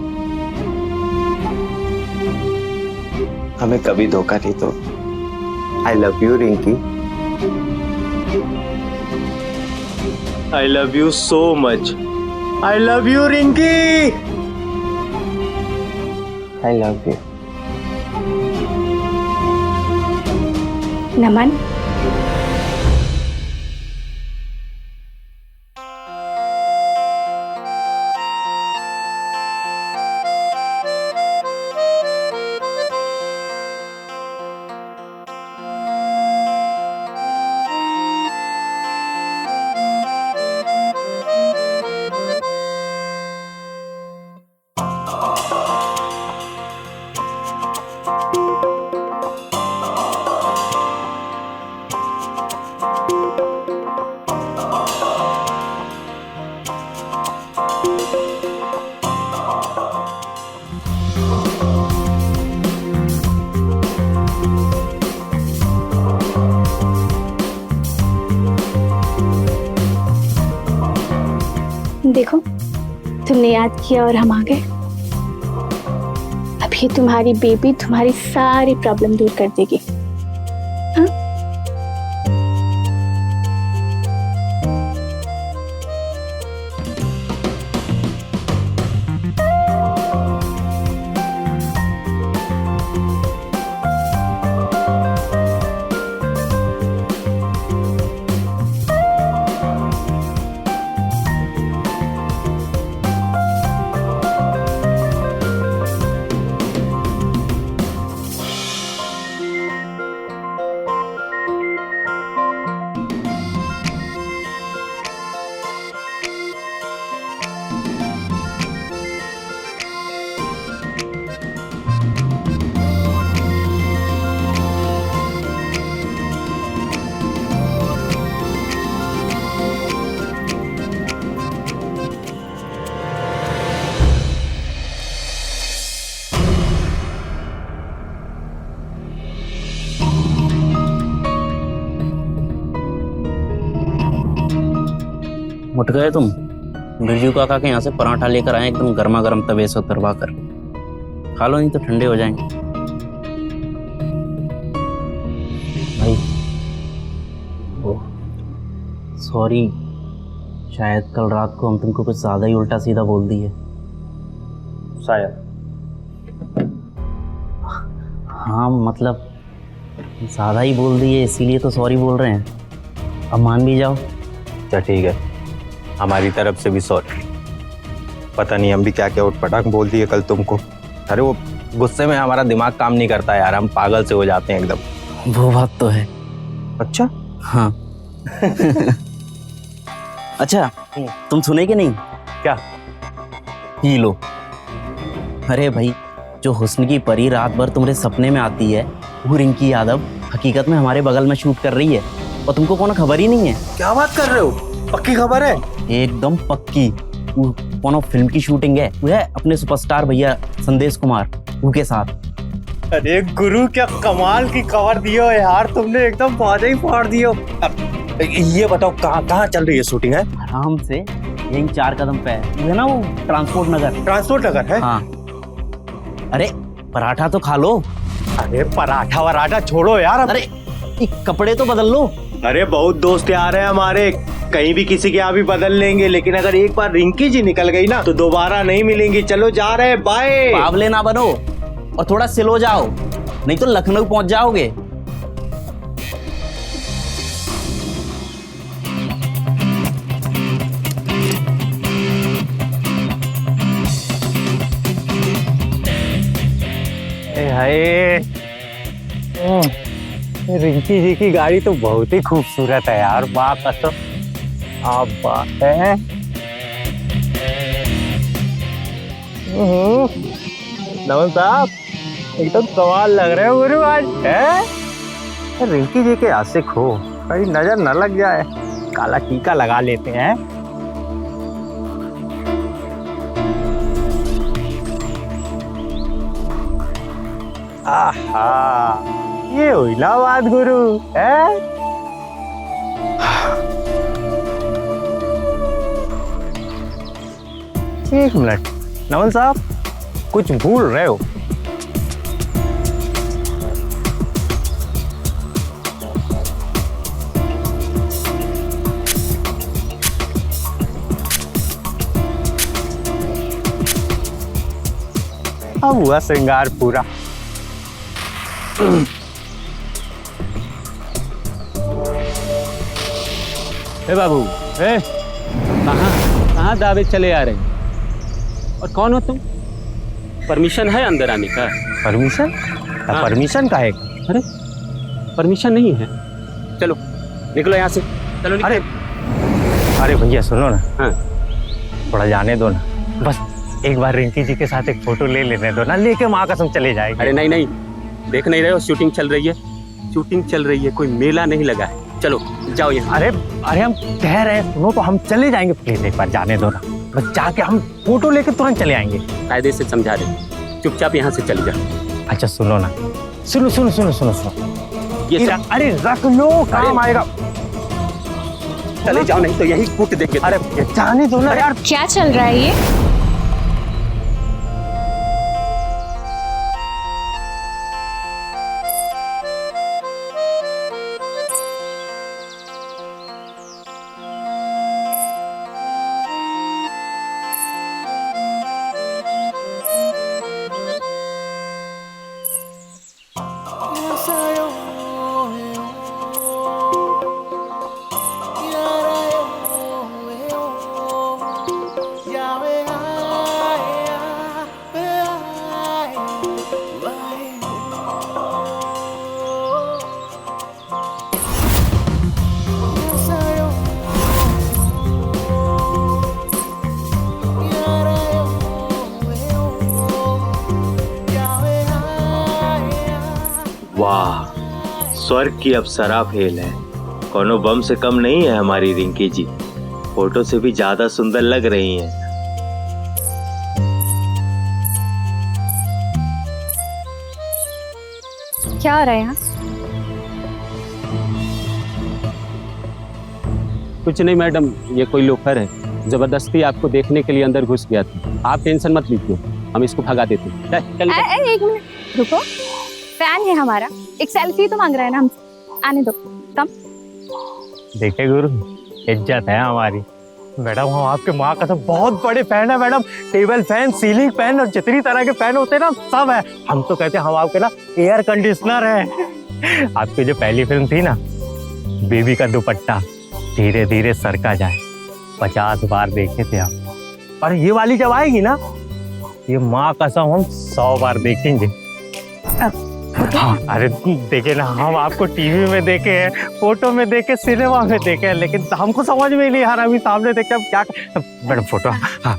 हमें कभी धोखा नहीं दो। I love you Rinki, I love you so much. I love you Rinki, I love you. Naman, देखो तुमने याद किया और हम आ गए। अब ये तुम्हारी बेबी तुम्हारी सारी प्रॉब्लम दूर कर देगी। हाँ? उठ गए तुम? बिरजू काका के यहाँ से पराठा लेकर आए, एकदम गर्मा गर्म तवे से उतरवा कर। खा लो, नहीं तो ठंडे हो जाएंगे। भाई सॉरी, शायद कल रात को हम तुमको कुछ ज्यादा ही उल्टा सीधा बोल दिए। शायद। हाँ मतलब ज्यादा ही बोल दिए, इसीलिए तो सॉरी बोल रहे हैं। अब मान भी जाओ। अच्छा ठीक है, हमारी तरफ से भी सॉरी। पता नहीं हम भी क्या क्या उठपटांग बोल दिए कल तुमको। अरे वो गुस्से में हमारा दिमाग काम नहीं करता यार, हम पागल से हो जाते हैं एकदम। वो बात तो है। अच्छा हाँ। अच्छा तुम सुने कि नहीं? क्या? P low. अरे भाई, जो हुस्न की परी रात भर तुम्हारे सपने में आती है, वो रिंकी यादव हकीकत में हमारे बगल में शूट कर रही है और तुमको कोनो खबर ही नहीं है। क्या बात कर रहे हो? पक्की खबर है? एकदम पक्की। वो कोनो फिल्म की शूटिंग है, वो है अपने सुपरस्टार भैया संदेश कुमार उनके साथ। अरे गुरु, क्या कमाल की खबर दी हो यार तुमने, एकदम बाजा ही फाड़ दियो। ये बताओ कहाँ चल रही है शूटिंग? है आराम से यहीं 4 कदम पे है, वो है ना, वो ट्रांसपोर्ट नगर। ट्रांसपोर्ट नगर है? हाँ। अरे पराठा तो खा लो। अरे पराठा वराठा छोड़ो यार। अरे कपड़े तो बदल लो। अरे बहुत दोस्त आ रहे हैं हमारे, कहीं भी किसी के यहाँ भी बदल लेंगे, लेकिन अगर एक बार रिंकी जी निकल गई ना तो दोबारा नहीं मिलेंगी। चलो जा रहे हैं, बाय। बावले ना बनो और थोड़ा स्लो जाओ, नहीं तो लखनऊ पहुंच जाओगे। हाय, रिंकी जी की गाड़ी तो बहुत ही खूबसूरत है यार, वाह कसम, आप बात है। नमन साहब एकदम कमाल लग रहे हो गुरु आज है। रिंकी जी के आशिक हो, कहीं नजर न लग जाए, काला टीका लगा लेते हैं। आहा, ये हुई ना बात गुरु है। एक मिनट नमन साहब, कुछ भूल रहे हो। अब हुआ श्रृंगार पूरा। ए बाबू, ए कहाँ दावे चले आ रहे हैं? और कौन हो तुम? परमिशन है अंदर आने का? परमिशन? हाँ। परमिशन का है? अरे परमिशन नहीं है, चलो निकलो यहाँ से, चलो निकलो। अरे भैया सुनो ना, हाँ थोड़ा जाने दो ना, बस एक बार रिंकी जी के साथ एक फोटो ले लेने दो ना, लेके माँ कसम चले जाएंगे। अरे नहीं नहीं, देख नहीं रहे हो शूटिंग चल रही है, शूटिंग चल रही है, कोई मेला नहीं लगा है। चलो जाओ यहाँ। अरे अरे हम कह रहे हैं सुनो तो, हम चले जाएंगे, प्लीज एक बार जाने दो ना, बस जाके हम फोटो लेके तुरंत चले आएंगे। कायदे से समझा रहे, चुपचाप यहाँ से चले जाओ। अच्छा सुनो ना, सुनो सुनो सुनो सुनो सुनो, ये अरे रख लो, काम आएगा। चले जाओ, नहीं तो यही कूट देंगे। अरे जाने दो ना यार। क्या चल रहा है ये? वाह, स्वर्ग की अप्सरा फेल है, कोनो बम से कम नहीं है हमारी रिंकी जी, फोटो से भी ज्यादा सुंदर लग रही हैं। क्या हो रहा है यहाँ? कुछ नहीं मैडम, ये कोई लोफर है, जबरदस्ती आपको देखने के लिए अंदर घुस गया था। आप टेंशन मत लीजिए, हम इसको भगा देते हैं। एक मिनट रुको, फैन है हमारा, एक सेल्फी तो मांग रहा है ना हमसे, आने दो, कम। देखे गुरु, इज्जत है हमारी। मैडम हम आपके माँ का सब बहुत बड़े फैन है madam, table fan, ceiling fan और जितनी तरह के फैन होते हैं ना सब है। हम तो कहते हैं हम आपके ना एयर कंडीशनर है। आपकी जो पहली फिल्म थी ना, बेबी का दुपट्टा, धीरे धीरे सरका जाए, 50 बार देखे थे आप। और ये वाली जब आएगी ना, ये माँ कसम हम 100 बार देखेंगे। हाँ, अरे देखे ना, हम आपको टीवी में देखे हैं, फोटो में देखे, सिनेमा में देखे हैं, लेकिन हमको समझ में नहीं आ रहा अभी सामने देखे हम क्या। मैडम फोटो, हाँ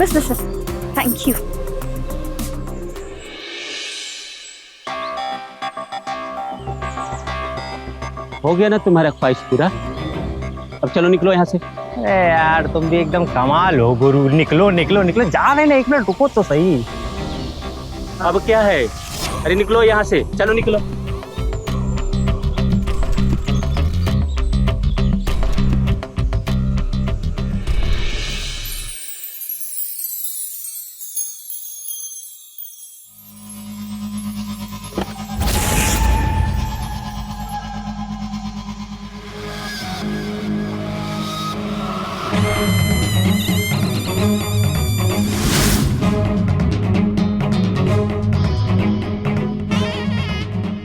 बस बस बस, थैंक यू। हो गया ना तुम्हारा ख्वाहिश पूरा? अब चलो निकलो यहाँ से। अरे यार तुम भी एकदम कमाल हो गुरु, निकलो निकलो निकलो, जा रहे ना, 1 मिनट रुको तो सही। अब क्या है? अरे निकलो यहाँ से, चलो निकलो।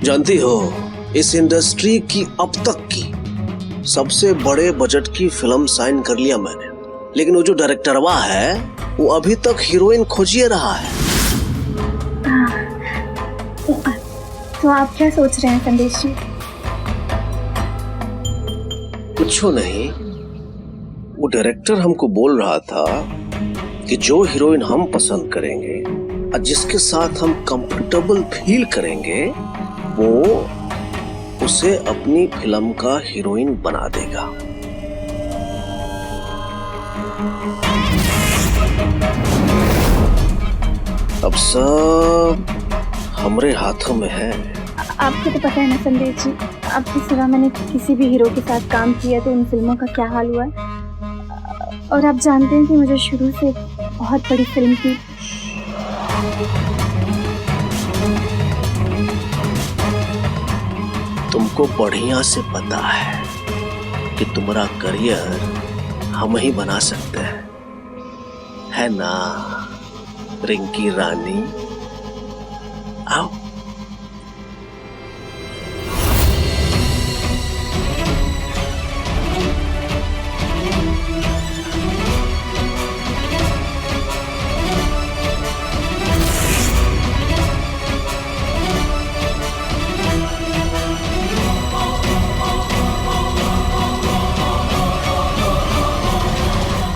जानती हो, इस इंडस्ट्री की अब तक की सबसे बड़े बजट की फिल्म साइन कर लिया मैंने, लेकिन वो जो डायरेक्टरवा है वो अभी तक हीरोइन खोजिए रहा है। तो आप क्या सोच रहे हैं संदेश जी? कुछ नहीं, वो डायरेक्टर हमको बोल रहा था कि जो हीरोइन हम पसंद करेंगे और जिसके साथ हम कंफर्टेबल फील करेंगे वो उसे अपनी फिल्म का हीरोइन बना देगा। अब सब हमरे हाथों में है। आपको तो पता है ना संदेश जी, आपके सिवा मैंने किसी भी हीरो के साथ काम किया तो उन फिल्मों का क्या हाल हुआ है। और आप जानते हैं कि मुझे शुरू से बहुत बड़ी फिल्म की तुमको बढ़िया से पता है कि तुम्हारा करियर हम ही बना सकते हैं, है ना रिंकी रानी? आओ।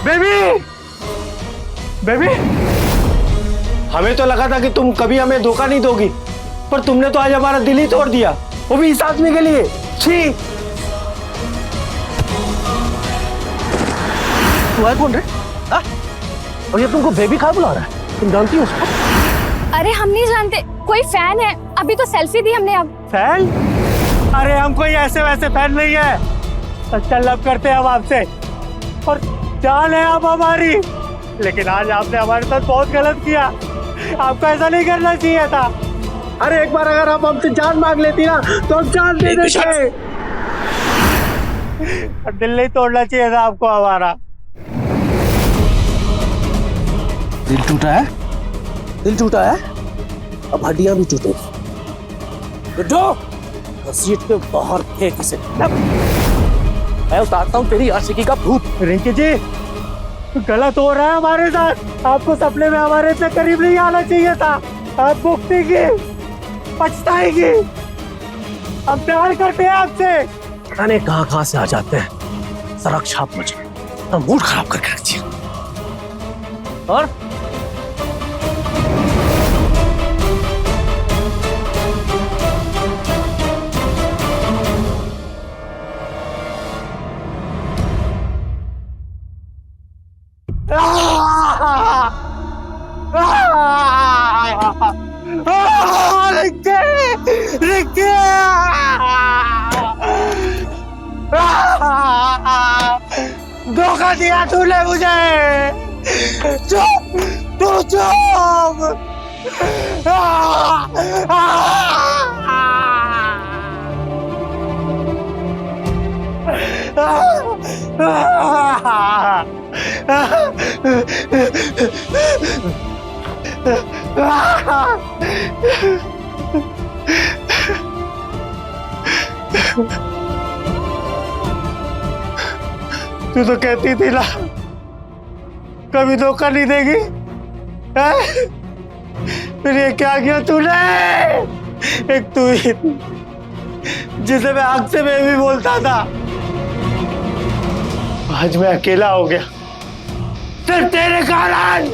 बेबी, बेबी, हमें तो लगा था कि तुम कभी हमें धोखा नहीं दोगी, पर तुमने तो आज हमारा दिल ही तोड़ दिया, वो भी इस आदमी के लिए। छी! तू है कौन रे? और ये तुमको बेबी कहाँ बुला रहा है? तुम जानती हो उसको? अरे हम नहीं जानते, कोई फैन है, अभी तो सेल्फी दी हमने। अब फैन? अरे हम कोई ऐसे वैसे फैन नहीं है, सच्चा लव करते हैं हम आपसे और जान है आप हमारी, लेकिन आज आपने हमारे साथ बहुत गलत किया। आपको ऐसा नहीं करना चाहिए था। अरे एक बार अगर आप हमसे जान मांग लेती ना तो हम जान दे देते। दिल नहीं तोड़ना चाहिए था आपको हमारा। दिल टूटा है? दिल टूटा है, अब हड्डियां भी टूटेगी। जो घसीट के बाहर फेंक इसे। मैं उतारता हूँ तेरी आशिकी का भूत। रिंकी जी, गलत हो रहा है हमारे साथ। आपको सपने में हमारे इतने करीब नहीं आना चाहिए था। आप भुगतेंगी, पछताएंगी। हम प्यार करते हैं आपसे। खाने कहाँ से आ जाते हैं, सड़क छाप मुझे तो मूड खराब करके रख दिया। और धोखा दिया तूने मुझे। चुप, तू चुप। तू तो कहती थी ना कभी धोखा नहीं देगी, है? फिर ये क्या किया तूने? एक तू ही जिसे मैं आग से बेबी बोलता था, आज मैं अकेला हो गया सिर्फ तेरे कारण।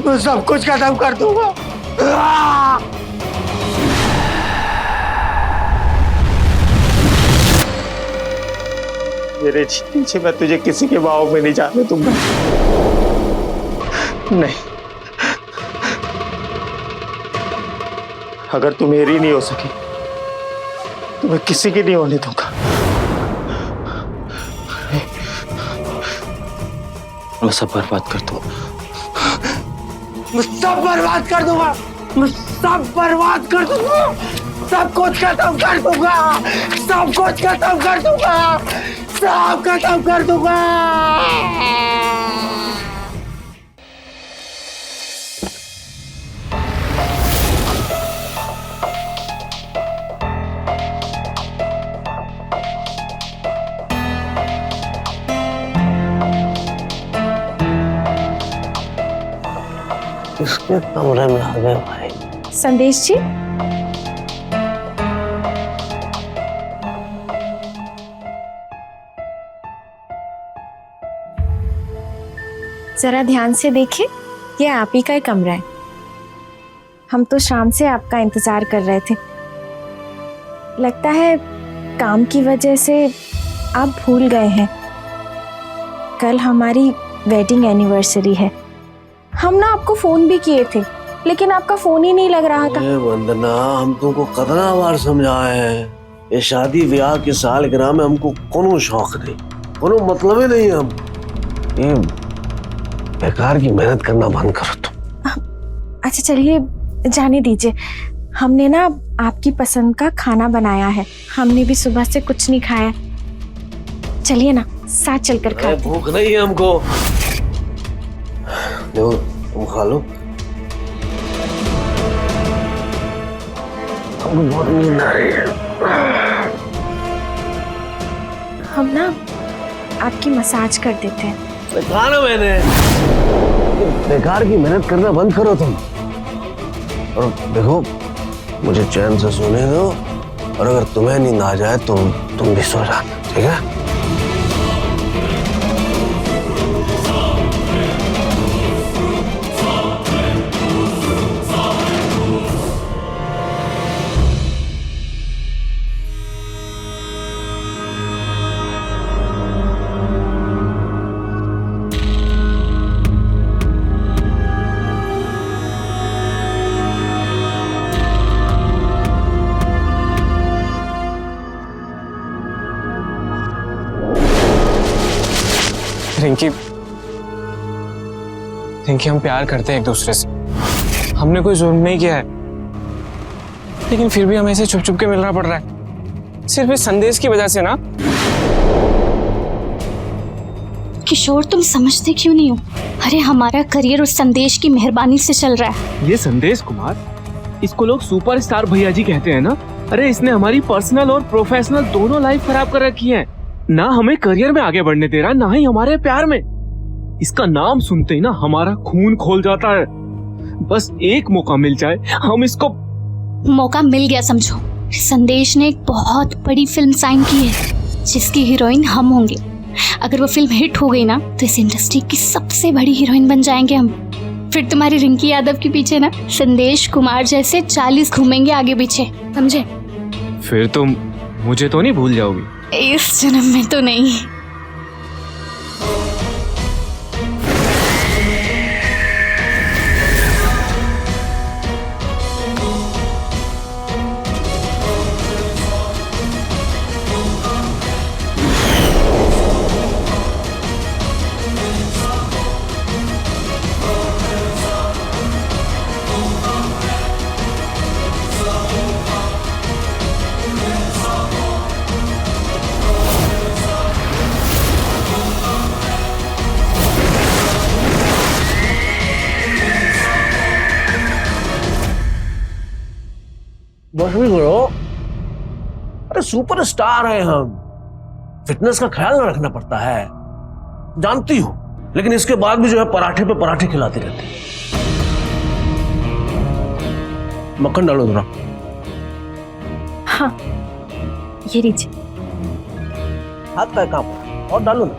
मैं सब कुछ खत्म कर दूंगा। मेरे नीचे मैं तुझे किसी के बाहों में नहीं जाने दूंगा। नहीं, अगर तू मेरी नहीं हो सकी तो मैं किसी की नहीं होने दूंगा। मैं सब बर्बाद कर दूंगा। मैं सब बर्बाद कर दूंगा। मैं सब बर्बाद कर दूंगा। सब कुछ खत्म कर दूंगा। सब कुछ खत्म कर दूंगा। सब खत्म कर दूंगा। किसके कमरे में आ गए भाई? संदेश जी, जरा ध्यान से देखिए, ये आप ही का ही कमरा है। हम तो शाम से आपका इंतजार कर रहे थे। लगता है काम की वजह से आप भूल गए हैं, कल हमारी वेडिंग एनिवर्सरी है। हम ना आपको फोन भी किए थे, लेकिन आपका फोन ही नहीं लग रहा था। वंदना, हम तुमको कितना बार समझाए हैं, ये शादी ब्याह के सालगिरह में हमको कोनो शौक नहीं, कोनो मतलब ही नहीं। हम ये बेकार की मेहनत करना बंद करो तुम। अच्छा चलिए, जाने दीजिए। हमने ना आपकी पसंद का खाना बनाया है, हमने भी सुबह से कुछ नहीं खाया। चलिए ना, साथ चलकर खाते हैं। भूख नहीं है हमको। देखो, तुम खा लो। हमको बहुत नींद आ रही है। हम ना आपकी मसाज कर देते हैं। कहा ना मैंने, बेकार की मेहनत करना बंद करो तुम। और देखो, मुझे चैन से सोने दो, और अगर तुम्हें नींद आ जाए तो तुम भी सो जाना, ठीक है? रिंकी, हम प्यार करते हैं एक दूसरे से। हमने कोई जुर्म नहीं किया है, लेकिन फिर भी हमें ऐसे छुप छुप के मिलना पड़ रहा है, सिर्फ इस संदेश की वजह से ना। किशोर, तुम समझते क्यों नहीं हो? अरे हमारा करियर उस संदेश की मेहरबानी से चल रहा है। ये संदेश कुमार, इसको लोग सुपरस्टार भैया जी कहते हैं ना। अरे इसने हमारी पर्सनल और प्रोफेशनल दोनों लाइफ खराब कर रखी है। ना हमें करियर में आगे बढ़ने दे रहा, ना ही हमारे प्यार में। इसका नाम सुनते ही ना हमारा खून खोल जाता है। बस एक मौका मिल जाए, हम इसको। मौका मिल गया समझो। संदेश ने एक बहुत बड़ी फिल्म साइन की है, जिसकी हीरोइन हम होंगे। अगर वो फिल्म हिट हो गई ना, तो इस इंडस्ट्री की सबसे बड़ी हीरोइन बन जाएंगे हम। फिर तुम्हारी रिंकी यादव के पीछे ना संदेश कुमार जैसे 40 घूमेंगे आगे पीछे, समझे? फिर तुम मुझे तो नहीं भूल जाओगी? इस जन्म में तो नहीं। बस भी करो। अरे सुपरस्टार हैं हम, फिटनेस का ख्याल ना रखना पड़ता है, जानती हो। लेकिन इसके बाद भी जो है पराठे पे पराठे खिलाते रहते हैं। मक्खन डालो जरा। हाँ ये लीजिए। हाथ का काम और डालो ना।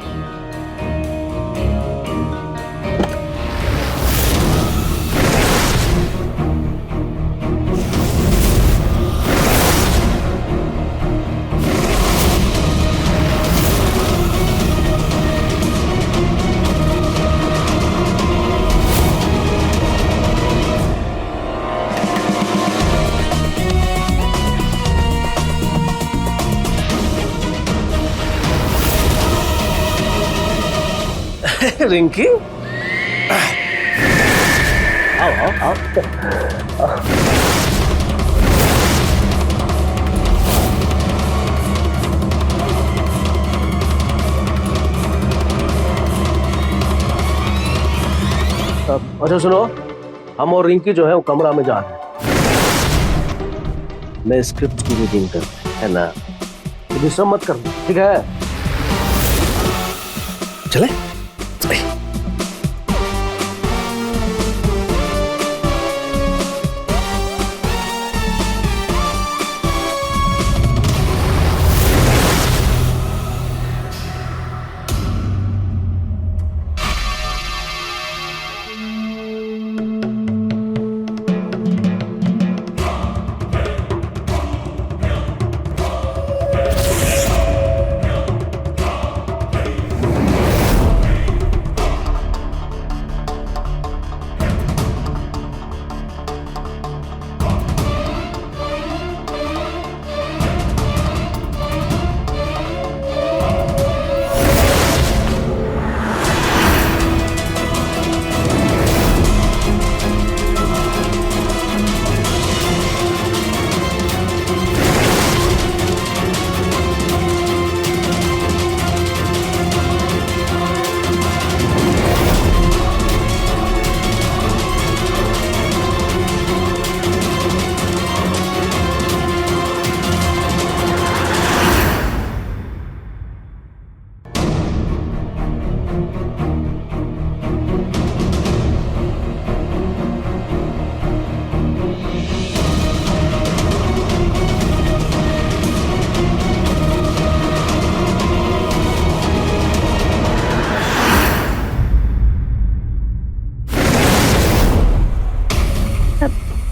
रिंकी, आओ आओ आओ। अच्छा सुनो, हम और रिंकी जो है वो कमरा में जा रहे हैं, मैं स्क्रिप्ट की रीडिंग कर, है ना? तो डिस्टर्ब मत करना, ठीक है? चले?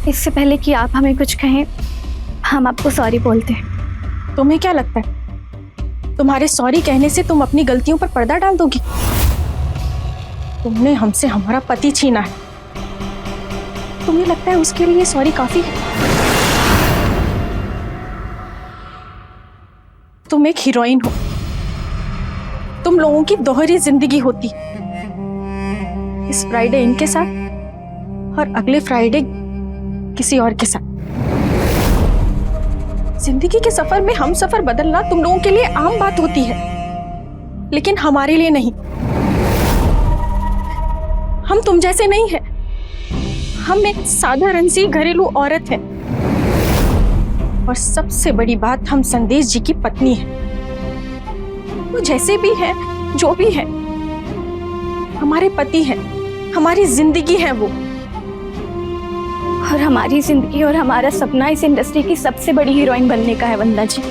इससे पहले कि आप हमें कुछ कहें, हम आपको सॉरी बोलते हैं। तुम्हें क्या लगता है तुम्हारे सॉरी कहने से तुम अपनी गलतियों पर पर्दा डाल दोगी? तुमने हमसे हमारा पति छीना है, तुम्हें लगता है उसके लिए सॉरी काफी है? तुम एक हीरोइन हो, तुम लोगों की दोहरी जिंदगी होती, इस फ्राइडे इनके साथ और अगले फ्राइडे किसी और के साथ। जिंदगी के सफर में हम सफर बदलना तुम लोगों के लिए आम बात होती है, लेकिन हमारे लिए नहीं। हम तुम जैसे नहीं हैं, हम एक साधारण सी घरेलू औरत हैं, और सबसे बड़ी बात, हम संदेश जी की पत्नी हैं। वो जैसे भी हैं, जो भी हैं, हमारे पति हैं, हमारी जिंदगी है वो। और हमारी जिंदगी और हमारा सपना इस इंडस्ट्री की सबसे बड़ी हीरोइन बनने का है वंदना जी।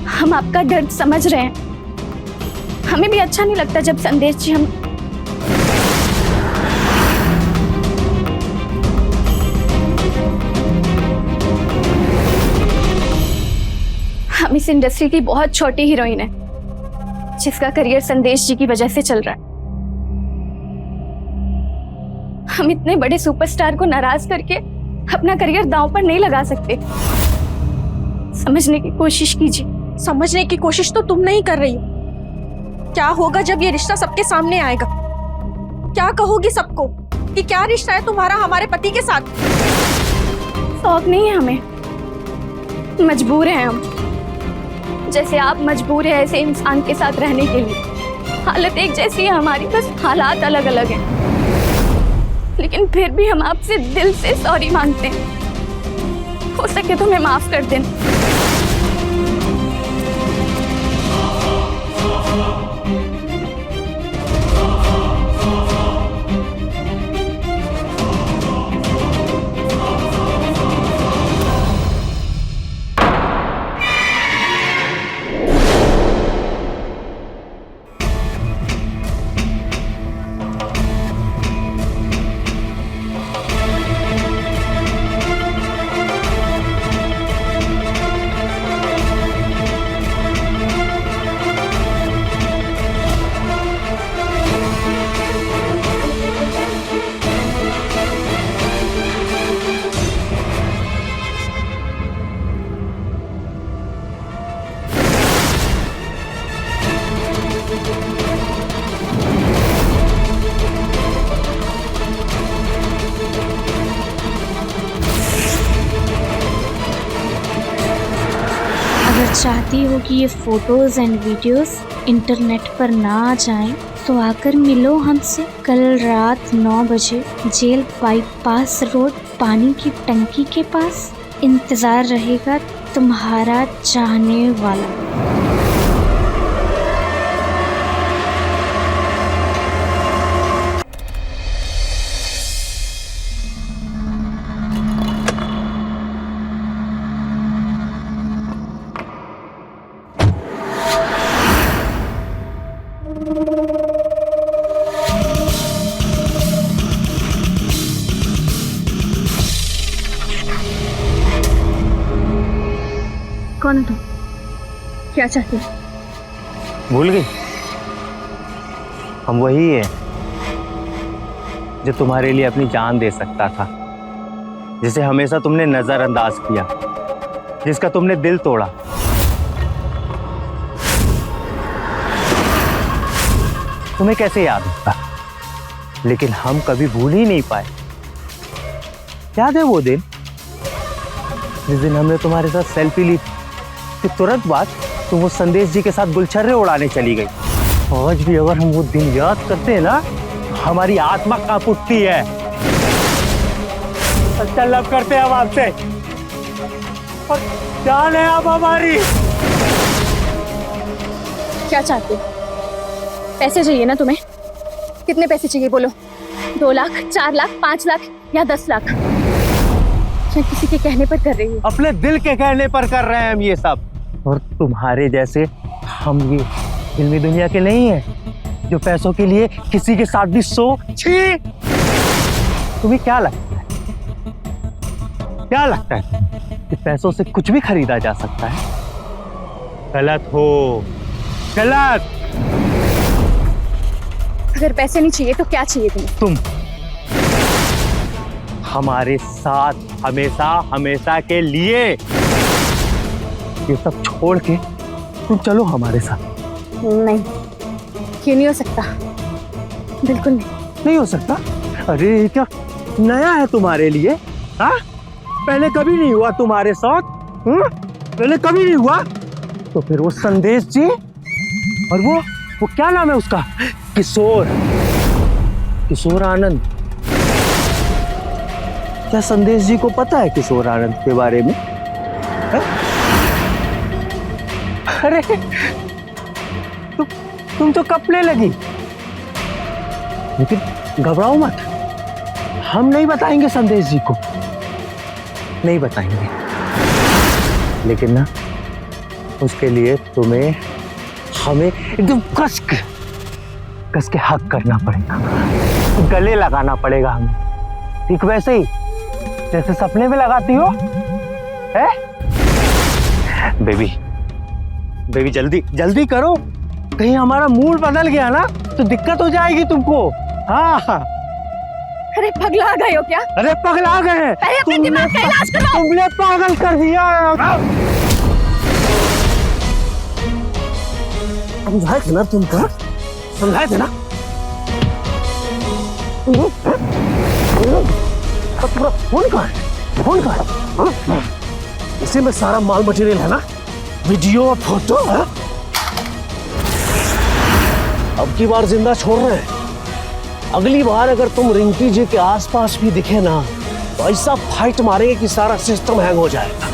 हम आपका दर्द समझ रहे हैं। हमें भी अच्छा नहीं लगता जब संदेश जी हम इस इंडस्ट्री की बहुत छोटी हीरोइन है, जिसका करियर संदेश जी की वजह से चल रहा है। हम इतने बड़े सुपरस्टार को नाराज करके अपना करियर दांव पर नहीं लगा सकते। समझने की कोशिश कीजिए। समझने की कोशिश तो तुम नहीं कर रही हो। क्या होगा जब ये रिश्ता सबके सामने आएगा? क्या कहोगी सबको कि क्या रिश्ता है तुम्हारा हमारे पति के साथ? शौक नहीं है हमें, मजबूर हैं हम, जैसे आप मजबूर है ऐसे इंसान के साथ रहने के लिए। हालत एक जैसी है हमारी, बस हालात अलग अलग हैं। लेकिन फिर भी हम आपसे दिल से सॉरी मांगते हैं। हो सके तो मैं माफ कर देना। अगर चाहती हो कि ये फोटोज एंड वीडियोस इंटरनेट पर ना आ जाएं, तो आकर मिलो हमसे कल रात 9 बजे जेल बाईपास रोड पानी की टंकी के पास। इंतजार रहेगा तुम्हारा चाहने वाला। कौन हो तुम? क्या चाहते हो? भूल गई? हम वही है जो तुम्हारे लिए अपनी जान दे सकता था, जिसे हमेशा तुमने नजरअंदाज किया, जिसका तुमने दिल तोड़ा। तुम्हें कैसे याद होगा? लेकिन हम कभी भूल ही नहीं पाए। याद है वो दिन जिस दिन हमने तुम्हारे साथ सेल्फी ली थी, फिर तुरंत बाद तुम वो संदेश जी के साथ गुलछर्रे उड़ाने चली गई। आज भी अगर हम वो दिन याद करते हैं ना, हमारी आत्मा कांप उठती है। अच्छा लव करते हैं हम आपसे, और जान है आप हमारी। क्या चाहते हो? पैसे चाहिए ना तुम्हें? कितने पैसे चाहिए बोलो? 2 लाख, 4 लाख, 5 लाख या 10 लाख? क्या किसी के कहने पर कर रही हो? अपने दिल के कहने पर कर रहे हैं हम ये सब। और तुम्हारे जैसे हम ये फिल्मी दुनिया के नहीं है जो पैसों के लिए किसी के साथ भी छी। तुम्हें क्या लगता है, क्या लगता है कि पैसों से कुछ भी खरीदा जा सकता है? गलत हो, गलत। अगर पैसे नहीं चाहिए तो क्या चाहिए तुम्हें? तुम हमारे साथ हमेशा हमेशा के लिए। ये सब छोड़ के तुम चलो हमारे साथ। नहीं, ये नहीं हो सकता, बिल्कुल नहीं हो सकता। अरे क्या नया है तुम्हारे लिए? हाँ, पहले कभी नहीं हुआ तुम्हारे साथ। पहले कभी नहीं हुआ। तो फिर वो संदेश जी और वो क्या नाम है उसका, किशोर आनंद। क्या संदेश जी को पता है किशोर आनंद के बारे में? है? अरे तुम तो कपने लगी। लेकिन घबराओ मत, हम नहीं बताएंगे संदेश जी को, नहीं बताएंगे। लेकिन ना उसके लिए तुम्हें हमें एकदम कस के हक करना पड़ेगा, गले लगाना पड़ेगा हमें, ठीक वैसे ही जैसे सपने में लगाती हो। है बेबी जल्दी जल्दी करो, कहीं हमारा मूड बदल गया ना तो दिक्कत हो जाएगी तुमको। हाँ। अरे पगला गए हो क्या? अरे पगला गए हैं। पहले अपने दिमाग का इलाज करो। तुमने पागल कर दिया। समझाए थे ना तुमको, समझाए थे ना। फोन कहाँ है? फोन कहाँ है? इसी में सारा माल मटेरियल है ना, वीडियो और फोटो है। अब की बार जिंदा छोड़ रहे हैं। अगली बार अगर तुम रिंकी जी के आसपास भी दिखे ना तो ऐसा फाइट मारेंगे कि सारा सिस्टम हैंग हो जाएगा।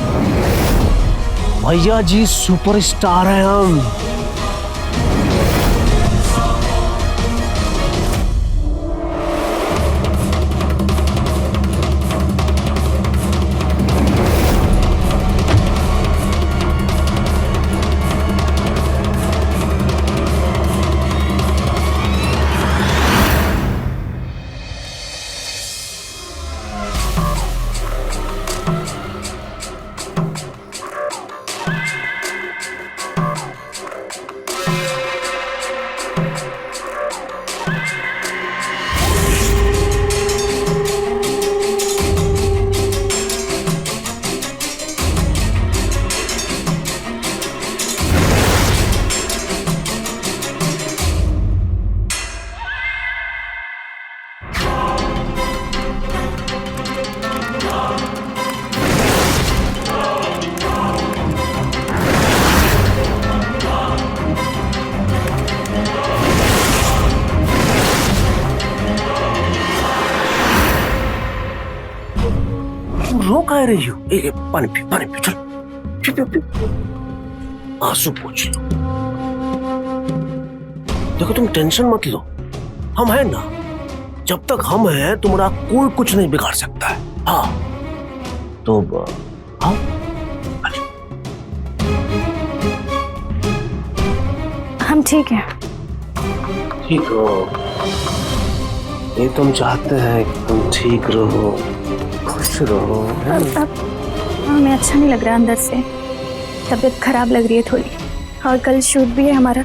भैया जी सुपरस्टार हैं हम। रो कह रही हो? पानी पी चल, पी। आंसू पोंछ लो। देखो तुम टेंशन मत लो, हम हैं ना। जब तक हम हैं तुम्हारा कोई कुछ नहीं बिगाड़ सकता है। हाँ तो हाँ हम ठीक हैं। ठीक हो? ये तुम चाहते हैं कि तुम ठीक रहो, खुश रहो। अब हमें अच्छा नहीं लग रहा अंदर से, तबीयत खराब लग रही है थोड़ी। और कल शूट भी है हमारा।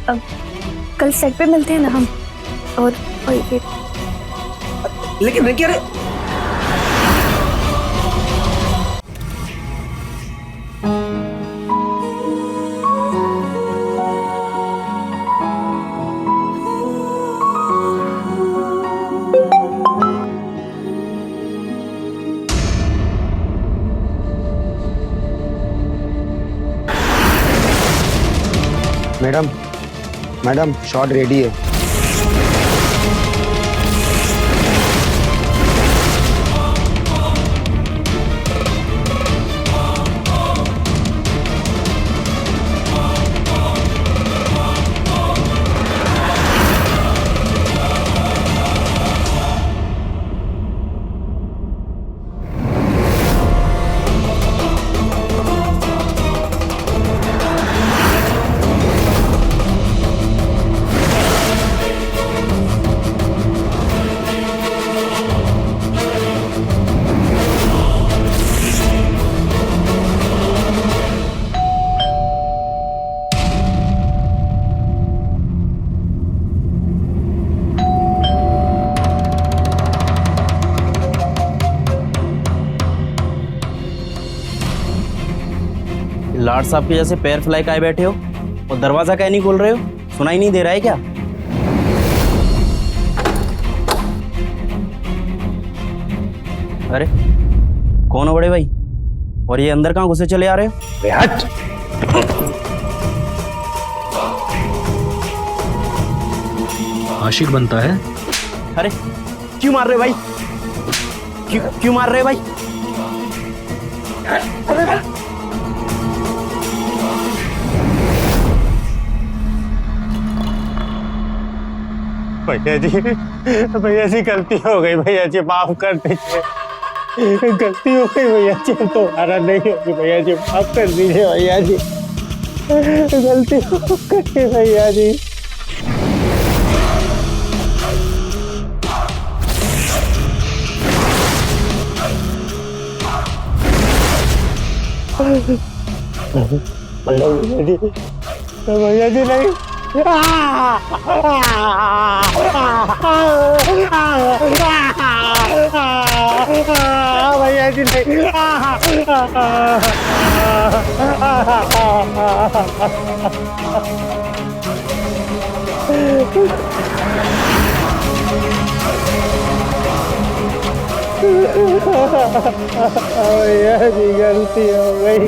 अब कल सेट पे मिलते हैं ना हम। और ये लेकिन रिकी, अरे मैडम शॉट रेडी है। लाड साहब के जैसे पैर फैलाए काहे बैठे हो और दरवाजा काहे नहीं खोल रहे हो? सुनाई नहीं दे रहा है क्या? अरे कौन हो बड़े भाई? और ये अंदर कहाँ घुसे चले आ रहे हो? हट। आशिक बनता है। अरे क्यों मार रहे भाई? क्यों मार रहे भाई? भैया जी गलती हो गई, भैया जी माफ कर दीजिए। गलती हो गई भैया जी, दोबारा नहीं होगी भैया जी, माफ कर दीजिए भैया जी, गलती हो गई भैया जी। भैया जी नहीं। भैया जी नहीं। भैया जी गलती हो गई।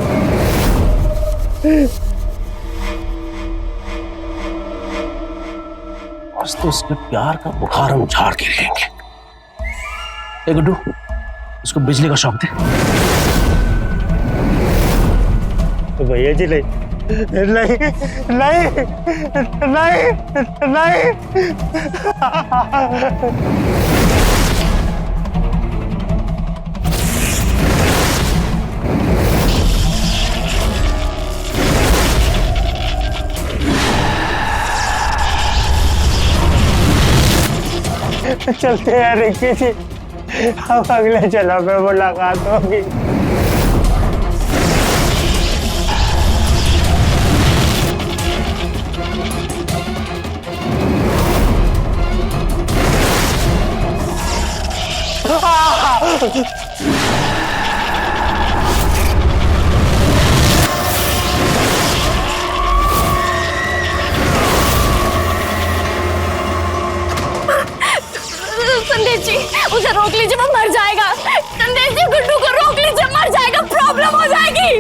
आज तो इसके प्यार का बुखार हम झाड़ के रहेंगे। ए गुड्डू, उसको बिजली का शौक थे। तो भैया जी नहीं नहीं नहीं नहीं नहीं। चलते हैं रिक्की जी, अब अगले जन्म में मुलाकात होगी। संदेश जी, उसे रोक लीजिए, वो मर जाएगा। संदेश जी, गुड्डू को रोक लीजिए, मर जाएगा, प्रॉब्लम हो जाएगी।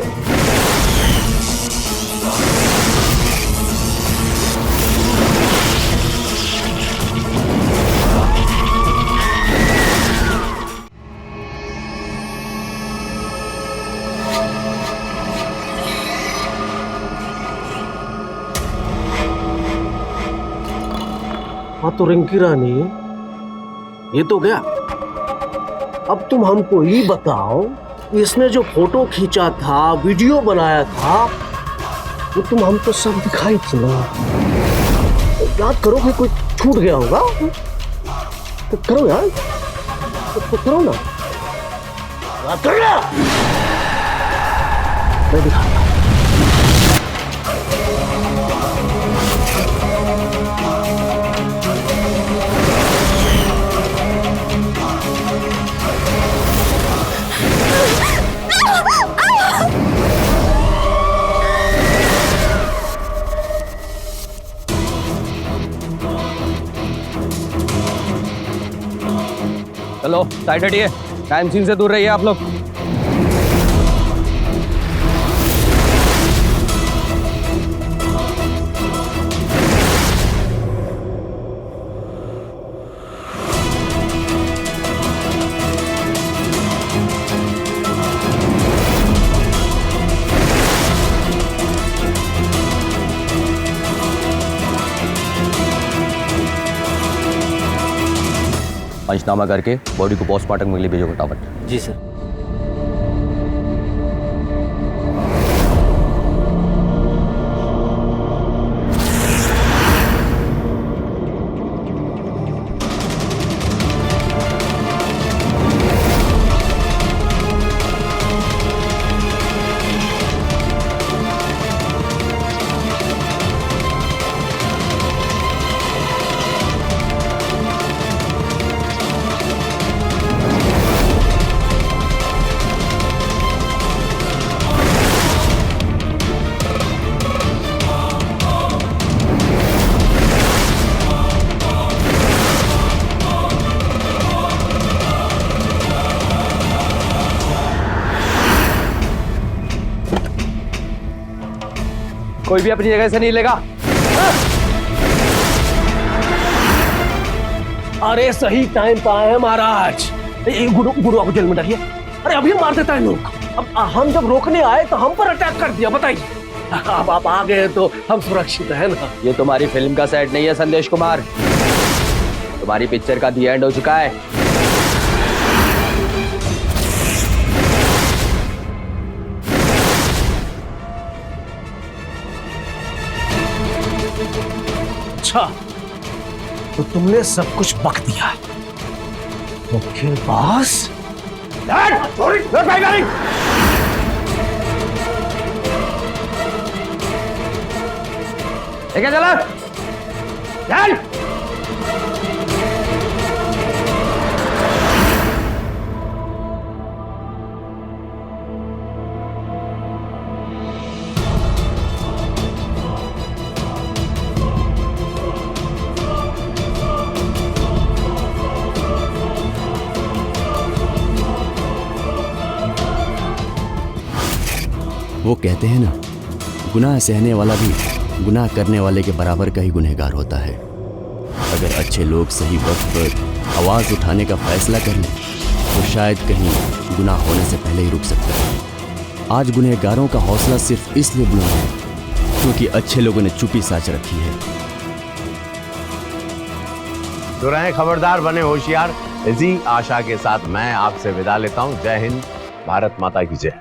हाँ तो रिंकी रानी, ये तो गया। अब तुम हमको ये बताओ, इसने जो फोटो खींचा था, वीडियो बनाया था, वो तुम हमको सब दिखाई थी ना। याद करो कि कोई छूट गया होगा तो करो यार, तो करो ना, याद करो ना। मैं दिखाता हूं। चलो साइड हटिए, टाइम सीन से दूर रहिए आप लोग। पंचनामा करके बॉडी को पोस्टमार्टम के लिए भेजो फटाफट। जी सर। कोई भी अपनी जगह से नहीं लेगा। अरे सही टाइम पे आए हैं महाराज। गुरुआ को जेल में डालिए। अरे अभी मार देता है लोग। अब हम जब रोकने आए तो हम पर अटैक कर दिया, बताइए। अब आप आ गए तो हम सुरक्षित है ना। ये तुम्हारी फिल्म का सेट नहीं है संदेश कुमार, तुम्हारी पिक्चर का दी एंड हो चुका है। अच्छा, तो तुमने सब कुछ बक दिया। मुख्य बॉस, ठीक है चला चल। वो कहते हैं ना, गुनाह सहने वाला भी गुनाह करने वाले के बराबर का ही गुनहगार होता है। अगर अच्छे लोग सही वक्त पर आवाज उठाने का फैसला कर लें तो शायद कहीं गुनाह होने से पहले ही रुक सकता है। आज गुनहगारों का हौसला सिर्फ इसलिए बुलंद है क्योंकि अच्छे लोगों ने चुप्पी साच रखी है। तो रहें खबरदार, बने होशियार। इसी आशा के साथ मैं आपसे विदा लेता हूं। जय हिंद, भारत माता की जय।